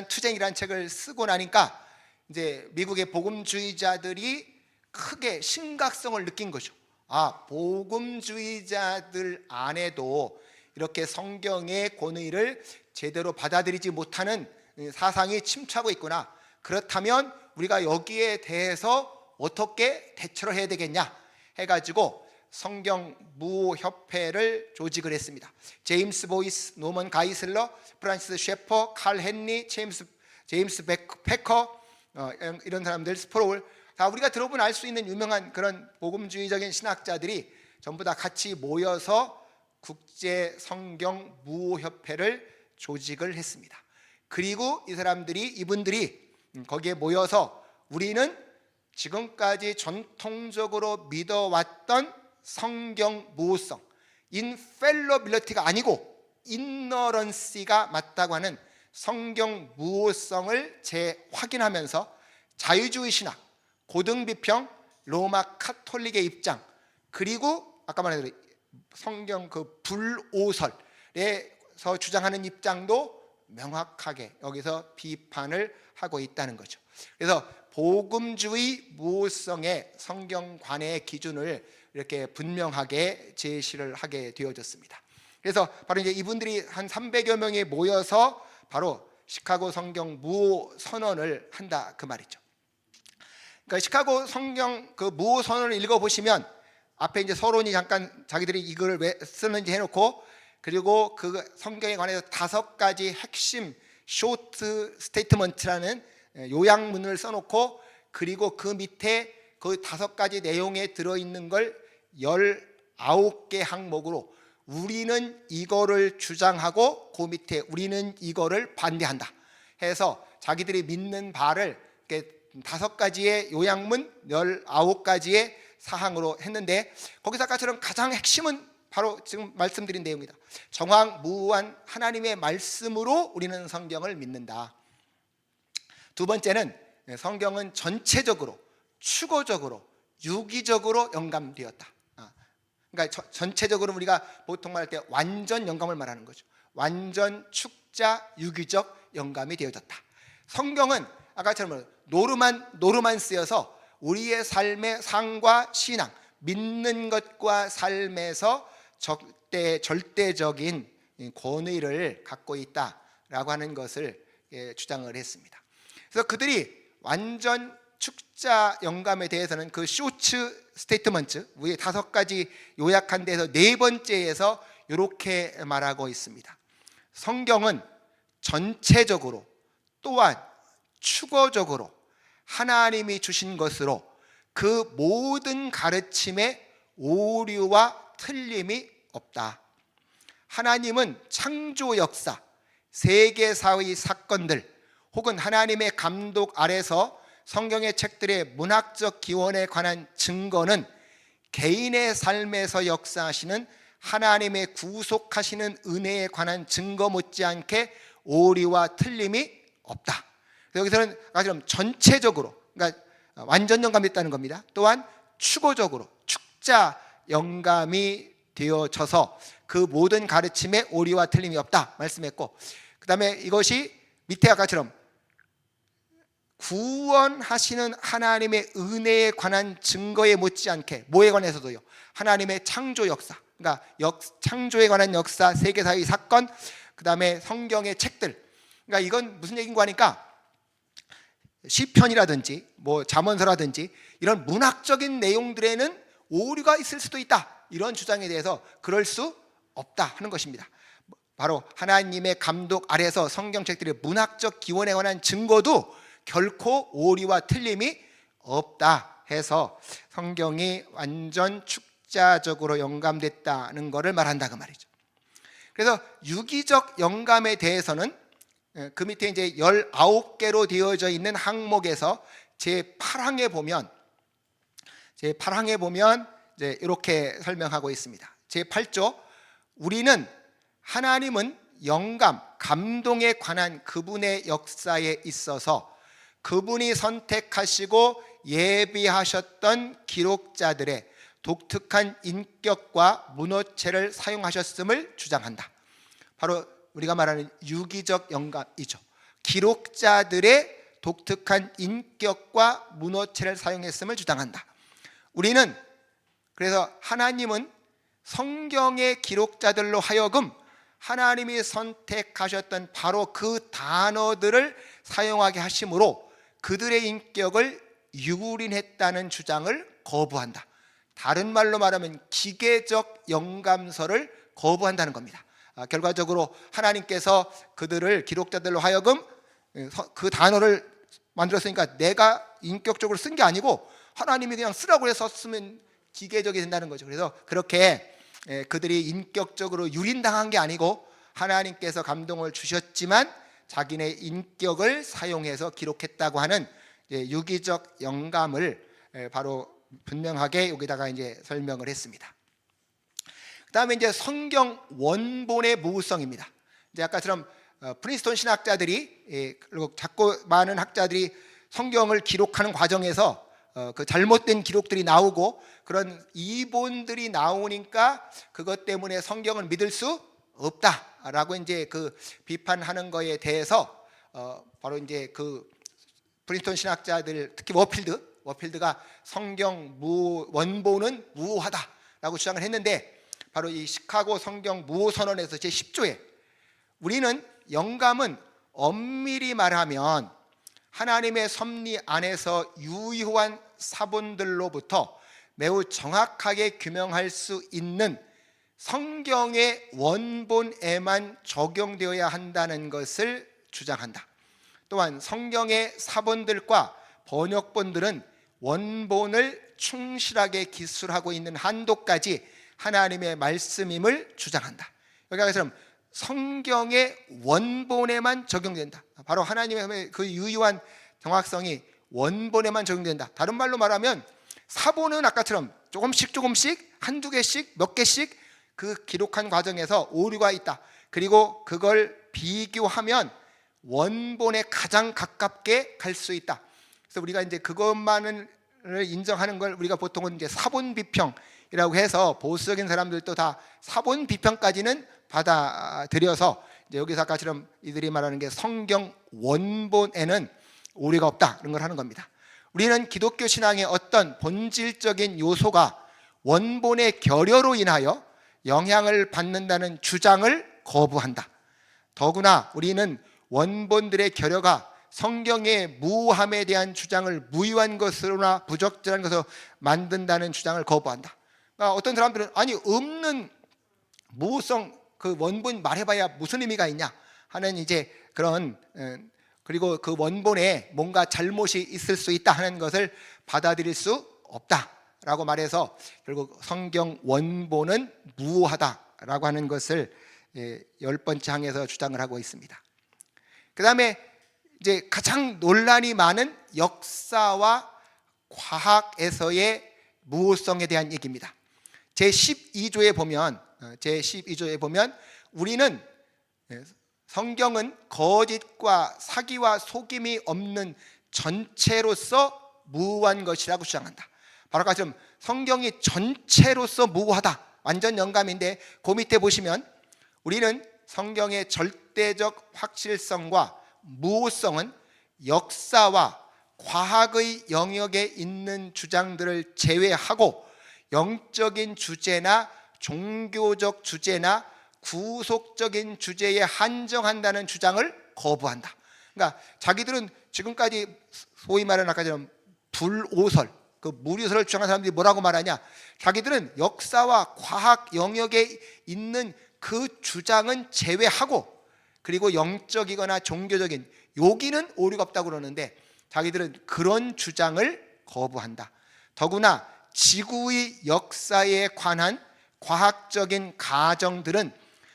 투쟁이라는 책을 쓰고 나니까 이제 미국의 복음주의자들이 크게 심각성을 느낀 거죠. 아, 복음주의자들 안에도 이렇게 성경의 권위를 제대로 받아들이지 못하는 사상이 침투하고 있구나. 그렇다면 우리가 여기에 대해서 어떻게 대처를 해야 되겠냐 해가지고 성경 무협회를 조직을 했습니다. 제임스 보이스, 노먼 가이슬러, 프란시스 셰퍼, 칼 헨리, 제임스 페커, 이런 사람들, 스프로울, 다 우리가 들어보면 알 수 있는 유명한 그런 복음주의적인 신학자들이 전부 다 같이 모여서 국제 성경 무협회를 조직을 했습니다. 그리고 이분들이 거기에 모여서 우리는 지금까지 전통적으로 믿어왔던 성경 무호성, 인펠러빌리티가 아니고 인너런시가 맞다고 하는 성경 무호성을 재확인하면서 자유주의 신학, 고등비평, 로마 카톨릭의 입장, 그리고 아까 말한 성경 그 불오설에서 주장하는 입장도 명확하게 여기서 비판을 하고 있다는 거죠. 그래서 복음주의 무호성의 성경관의 기준을 이렇게 분명하게 제시를 하게 되어졌습니다. 그래서 바로 이제 이분들이 한 300여 명이 모여서 바로 시카고 성경 무호 선언을 한다 그 말이죠. 그러니까 시카고 성경 그 무호 선언을 읽어보시면 앞에 이제 서론이 잠깐 자기들이 이걸 왜 쓰는지 해놓고, 그리고 그 성경에 관해서 5가지 핵심 쇼트 스테이트먼트라는 요약문을 써놓고, 그리고 그 밑에 그 5가지 내용에 들어있는 걸 19개 항목으로 우리는 이거를 주장하고 그 밑에 우리는 이거를 반대한다 해서 자기들이 믿는 바를 이렇게 5가지의 요약문 19가지의 사항으로 했는데, 거기서 아까처럼 가장 핵심은 바로 지금 말씀드린 내용이다. 정황무한 하나님의 말씀으로 우리는 성경을 믿는다. 두 번째는 성경은 전체적으로, 추고적으로, 유기적으로 영감되었다. 그러니까 전체적으로 우리가 보통 말할 때 완전 영감을 말하는 거죠. 완전 축자 유기적 영감이 되어졌다. 성경은 아까처럼 노르만스여서 우리의 삶의 삶과 신앙, 믿는 것과 삶에서 절대적인 권위를 갖고 있다라고 하는 것을 주장을 했습니다. 그래서 그들이 완전 축자 영감에 대해서는 그 쇼츠 스테이트먼트 위에 5가지 요약한 데서 4번째에서 이렇게 말하고 있습니다. 성경은 전체적으로 또한 추가적으로 하나님이 주신 것으로 그 모든 가르침에 오류와 틀림이 없다. 하나님은 창조 역사, 세계사의 사건들 혹은 하나님의 감독 아래서 성경의 책들의 문학적 기원에 관한 증거는 개인의 삶에서 역사하시는 하나님의 구속하시는 은혜에 관한 증거 못지않게 오류와 틀림이 없다. 여기서는 아까처럼 전체적으로, 그러니까 완전 영감이 있다는 겁니다. 또한 추고적으로 축자 영감이 되어져서 그 모든 가르침에 오류와 틀림이 없다 말씀했고, 그 다음에 이것이 밑에 아까처럼 구원하시는 하나님의 은혜에 관한 증거에 못지않게 뭐에 관해서도요, 하나님의 창조 역사, 그러니까 창조에 관한 역사, 세계사의 사건, 그 다음에 성경의 책들, 그러니까 이건 무슨 얘기인가 하니까 시편이라든지 뭐 잠언서라든지 이런 문학적인 내용들에는 오류가 있을 수도 있다, 이런 주장에 대해서 그럴 수 없다 하는 것입니다. 바로 하나님의 감독 아래서 성경책들의 문학적 기원에 관한 증거도 결코 오류와 틀림이 없다 해서 성경이 완전 축자적으로 영감됐다는 것을 말한다 그 말이죠. 그래서 유기적 영감에 대해서는 그 밑에 이제 19개로 되어져 있는 항목에서 제8항에 보면 이제 이렇게 설명하고 있습니다. 제8조, 우리는 하나님은 영감, 감동에 관한 그분의 역사에 있어서 그분이 선택하시고 예비하셨던 기록자들의 독특한 인격과 문어체를 사용하셨음을 주장한다. 바로 우리가 말하는 유기적 영감이죠. 기록자들의 독특한 인격과 문어체를 사용했음을 주장한다. 우리는 그래서 하나님은 성경의 기록자들로 하여금 하나님이 선택하셨던 바로 그 단어들을 사용하게 하심으로 그들의 인격을 유린했다는 주장을 거부한다. 다른 말로 말하면 기계적 영감서를 거부한다는 겁니다. 결과적으로 하나님께서 그들을 기록자들로 하여금 그 단어를 만들었으니까 내가 인격적으로 쓴 게 아니고 하나님이 그냥 쓰라고 해서 쓰면 기계적이 된다는 거죠. 그래서 그렇게 그들이 인격적으로 유린당한 게 아니고 하나님께서 감동을 주셨지만 자기네 인격을 사용해서 기록했다고 하는 유기적 영감을 바로 분명하게 여기다가 이제 설명을 했습니다. 그다음에 이제 성경 원본의 무성입니다. 이제 아까처럼 프린스턴 신학자들이 그리고 작고 많은 학자들이 성경을 기록하는 과정에서 그 잘못된 기록들이 나오고 그런 이본들이 나오니까 그것 때문에 성경을 믿을 수 없다라고 이제 그 비판하는 거에 대해서 바로 이제 그 프린스턴 신학자들, 특히 워필드가 성경 원본은 무효하다라고 주장을 했는데, 바로 이 시카고 성경 무효 선언에서 제 10조에 우리는 영감은 엄밀히 말하면 하나님의 섭리 안에서 유효한 사본들로부터 매우 정확하게 규명할 수 있는 성경의 원본에만 적용되어야 한다는 것을 주장한다. 또한 성경의 사본들과 번역본들은 원본을 충실하게 기술하고 있는 한도까지 하나님의 말씀임을 주장한다. 여기서 성경의 원본에만 적용된다. 바로 하나님의 그 유효한 정확성이 원본에만 적용된다. 다른 말로 말하면 사본은 아까처럼 조금씩 한두 개씩 몇 개씩 그 기록한 과정에서 오류가 있다. 그리고 그걸 비교하면 원본에 가장 가깝게 갈 수 있다. 그래서 우리가 이제 그것만을 인정하는 걸 우리가 보통은 이제 사본 비평이라고 해서 보수적인 사람들도 다 사본 비평까지는 받아들여서 이제 여기서 아까처럼 이들이 말하는 게 성경 원본에는 오류가 없다 이런 걸 하는 겁니다. 우리는 기독교 신앙의 어떤 본질적인 요소가 원본의 결여로 인하여 영향을 받는다는 주장을 거부한다. 더구나 우리는 원본들의 결여가 성경의 무함에 대한 주장을 무유한 것으로나 부적절한 것으로 만든다는 주장을 거부한다. 그러니까 어떤 사람들은 아니 없는 무성 그 원본 말해봐야 무슨 의미가 있냐 하는 이제 그런 그리고 그 원본에 뭔가 잘못이 있을 수 있다 하는 것을 받아들일 수 없다라고 말해서 결국 성경 원본은 무효하다라고 하는 것을 10번째 항에서 주장을 하고 있습니다. 그 다음에 이제 가장 논란이 많은 역사와 과학에서의 무효성에 대한 얘기입니다. 제12조에 보면 우리는 성경은 거짓과 사기와 속임이 없는 전체로서 무효한 것이라고 주장한다. 바로 아까 좀 성경이 전체로서 무효하다. 완전 영감인데 그 밑에 보시면 우리는 성경의 절대적 확실성과 무효성은 역사와 과학의 영역에 있는 주장들을 제외하고 영적인 주제나 종교적 주제나 구속적인 주제에 한정한다는 주장을 거부한다. 그러니까 자기들은 지금까지 소위 말하는 아까처럼 불오설, 그 무리설을 주장하는 사람들이 뭐라고 말하냐? 자기들은 역사와 과학 영역에 있는 그 주장은 제외하고 그리고 영적이거나 종교적인 여기는 오류가 없다고 그러는데 자기들은 그런 주장을 거부한다. 더구나 지구의 역사에 관한 과학적인 가정들은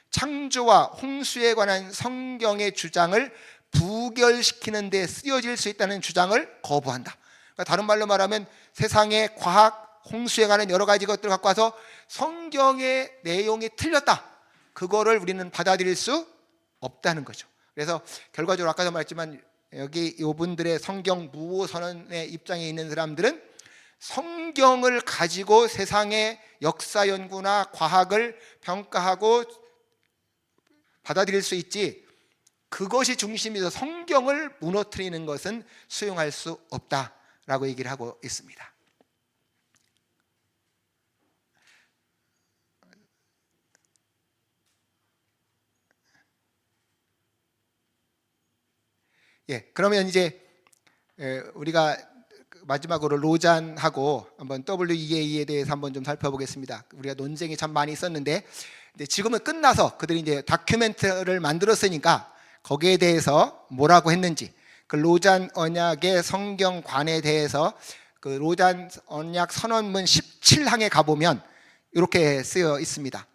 창조와 홍수에 관한 성경의 주장을 부결시키는 데 쓰여질 수 있다는 주장을 거부한다. 그러니까 다른 말로 말하면 세상의 과학, 홍수에 관한 여러 가지 것들을 갖고 와서 성경의 내용이 틀렸다. 그거를 우리는 받아들일 수 없다는 거죠. 그래서 결과적으로 아까도 말했지만 여기 이분들의 성경 무효 선언의 입장에 있는 사람들은 성경을 가지고 세상의 역사 연구나 과학을 평가하고 받아들일 수 있지 그것이 중심이어서 성경을 무너뜨리는 것은 수용할 수 없다라고 얘기를 하고 있습니다. 그러면 이제 우리가 마지막으로 로잔하고 한번 WEA에 대해서 한번 좀 살펴보겠습니다. 우리가 논쟁이 참 많이 있었는데 지금은 끝나서 그들이 이제 다큐멘터리를 만들었으니까 거기에 대해서 뭐라고 했는지 그 로잔 언약의 성경관에 대해서 그 로잔 언약 선언문 17항에 가보면 이렇게 쓰여 있습니다.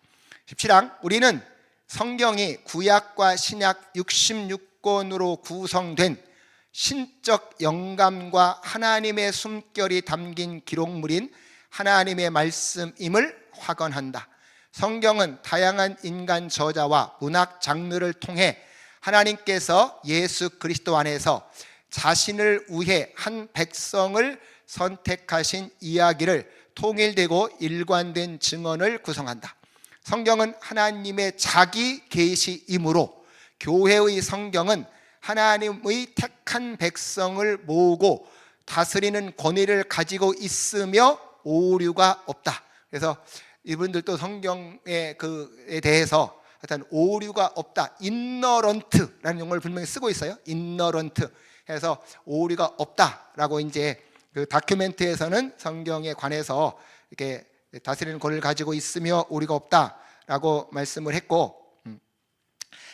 17항 우리는 성경이 구약과 신약 66권으로 구성된 신적 영감과 하나님의 숨결이 담긴 기록물인 하나님의 말씀임을 확언한다. 성경은 다양한 인간 저자와 문학 장르를 통해 하나님께서 예수 그리스도 안에서 자신을 위해 한 백성을 선택하신 이야기를 통일되고 일관된 증언을 구성한다. 성경은 하나님의 자기 계시이므로 교회의 성경은 하나님의 택한 백성을 모으고 다스리는 권위를 가지고 있으며 오류가 없다. 그래서 이분들도 성경에 그에 대해서 하여튼 오류가 없다, 인너런트라는 용어를 분명히 쓰고 있어요. 인너런트 해서 오류가 없다라고 이제 그 다큐멘트에서는 성경에 관해서 이렇게 다스리는 권위를 가지고 있으며 오류가 없다라고 말씀을 했고,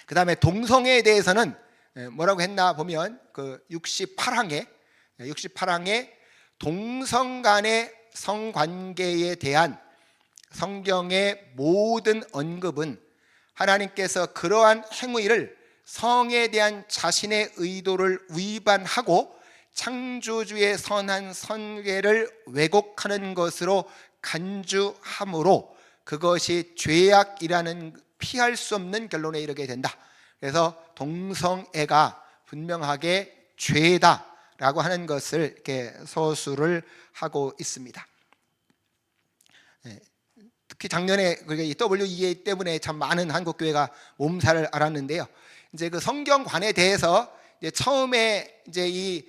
그 다음에 동성애에 대해서는 뭐라고 했나 보면 그 68항에 동성 간의 성관계에 대한 성경의 모든 언급은 하나님께서 그러한 행위를 성에 대한 자신의 의도를 위반하고 창조주의 선한 선계를 왜곡하는 것으로 간주하므로 그것이 죄악이라는 피할 수 없는 결론에 이르게 된다. 그래서 동성애가 분명하게 죄다라고 하는 것을 이렇게 서술을 하고 있습니다. 특히 작년에 이 WEA 때문에 참 많은 한국 교회가 몸살을 앓았는데요. 이제 그 성경관에 대해서 이제 처음에 이제 이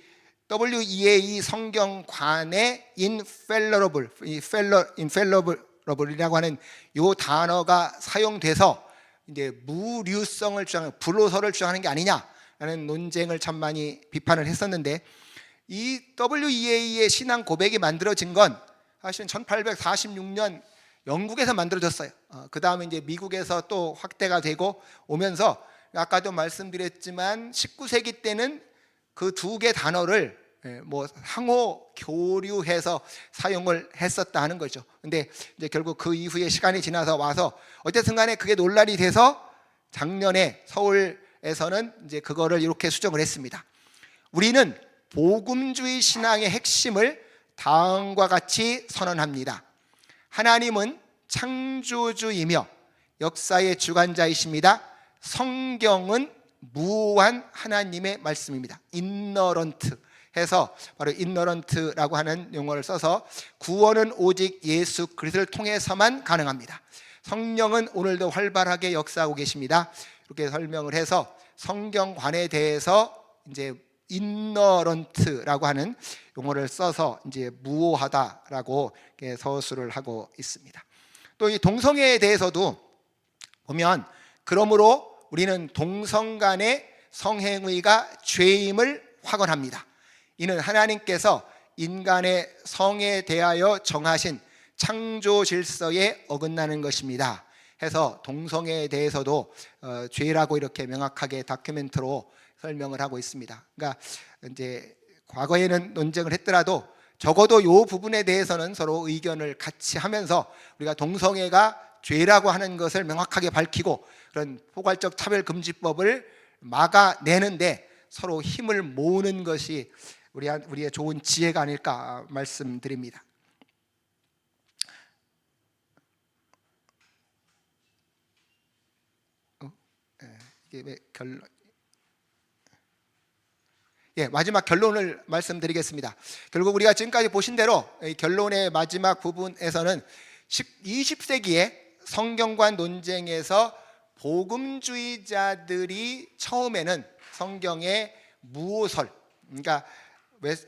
WEA 성경관의 infallible이라고 하는 요 단어가 사용돼서 이제 무류성을 주장하는, 불로서를 주장하는 게 아니냐라는 논쟁을 참 많이 비판을 했었는데, 이 WEA의 신앙 고백이 만들어진 건 사실은 1846년 영국에서 만들어졌어요. 그 다음에 이제 미국에서 또 확대가 되고 오면서 아까도 말씀드렸지만 19세기 때는 그 두 개 단어를 뭐 상호 교류해서 사용을 했었다 하는 거죠. 근데 이제 결국 그 이후에 시간이 지나서 와서 어쨌든 간에 그게 논란이 돼서 작년에 서울에서는 이제 그거를 이렇게 수정을 했습니다. 우리는 복음주의 신앙의 핵심을 다음과 같이 선언합니다. 하나님은 창조주이며 역사의 주관자이십니다. 성경은 무한 하나님의 말씀입니다. 인너런트 해서 바로 인너런트라고 하는 용어를 써서 구원은 오직 예수 그리스도를 통해서만 가능합니다. 성령은 오늘도 활발하게 역사하고 계십니다. 이렇게 설명을 해서 성경관에 대해서 이제 인너런트라고 하는 용어를 써서 이제 무오하다라고 서술을 하고 있습니다. 또 이 동성애에 대해서도 보면, 그러므로 우리는 동성 간의 성행위가 죄임을 확언합니다. 이는 하나님께서 인간의 성에 대하여 정하신 창조 질서에 어긋나는 것입니다. 해서 동성애에 대해서도 죄라고 이렇게 명확하게 다큐멘터로 설명을 하고 있습니다. 그러니까 이제 과거에는 논쟁을 했더라도 적어도 이 부분에 대해서는 서로 의견을 같이 하면서 우리가 동성애가 죄라고 하는 것을 명확하게 밝히고 그런 포괄적 차별금지법을 막아내는데 서로 힘을 모으는 것이 우리의 좋은 지혜가 아닐까 말씀드립니다. 이게 왜 마지막 결론을 말씀드리겠습니다. 결국 우리가 지금까지 보신 대로 결론의 마지막 부분에서는 20세기에 성경관 논쟁에서 복음주의자들이 처음에는 성경의 무오설, 그러니까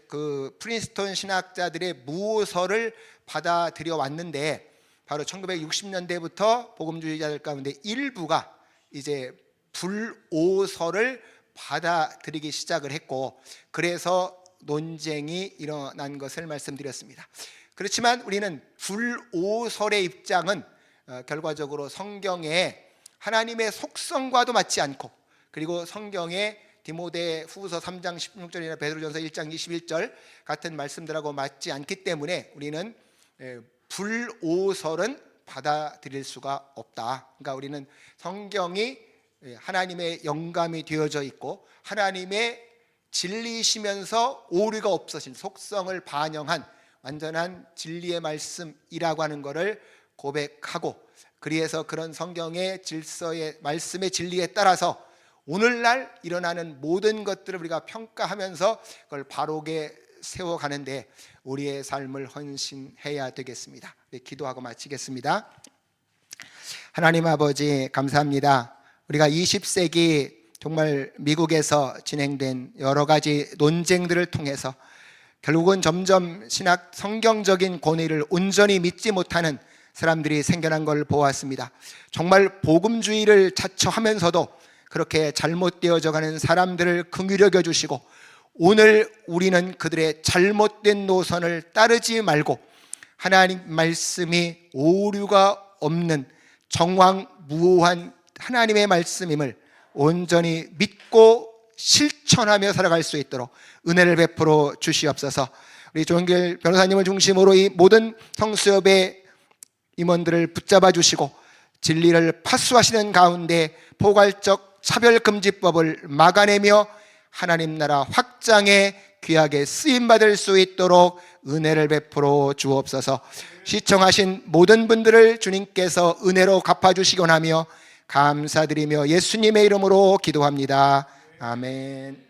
그 프린스턴 신학자들의 무오설을 받아들여 왔는데, 바로 1960년대부터 복음주의자들 가운데 일부가 이제 불오설을 받아들이기 시작을 했고, 그래서 논쟁이 일어난 것을 말씀드렸습니다. 그렇지만 우리는 불오설의 입장은 결과적으로 성경에 하나님의 속성과도 맞지 않고, 그리고 성경에 디모데 후서 3장 16절이나 베드로전서 1장 21절 같은 말씀들하고 맞지 않기 때문에 우리는 불오설은 받아들일 수가 없다. 그러니까 우리는 성경이 하나님의 영감이 되어져 있고 하나님의 진리이시면서 오류가 없으신 속성을 반영한 완전한 진리의 말씀이라고 하는 것을 고백하고, 그래서 그런 성경의 질서의 말씀의 진리에 따라서 오늘날 일어나는 모든 것들을 우리가 평가하면서 그걸 바르게 세워가는데 우리의 삶을 헌신해야 되겠습니다. 네, 기도하고 마치겠습니다. 하나님 아버지 감사합니다. 우리가 20세기 정말 미국에서 진행된 여러 가지 논쟁들을 통해서 결국은 점점 신학 성경적인 권위를 온전히 믿지 못하는 사람들이 생겨난 걸 보았습니다. 정말 복음주의를 자처하면서도 그렇게 잘못되어져 가는 사람들을 긍휼히 여겨 주시고 오늘 우리는 그들의 잘못된 노선을 따르지 말고 하나님 말씀이 오류가 없는 정황무오한 하나님의 말씀임을 온전히 믿고 실천하며 살아갈 수 있도록 은혜를 베풀어 주시옵소서. 우리 조은길 변호사님을 중심으로 이 모든 성수협의 임원들을 붙잡아 주시고 진리를 파수하시는 가운데 포괄적 차별금지법을 막아내며 하나님 나라 확장에 귀하게 쓰임받을 수 있도록 은혜를 베풀어 주옵소서. 시청하신 모든 분들을 주님께서 은혜로 갚아주시곤 하며 감사드리며 예수님의 이름으로 기도합니다. 아멘.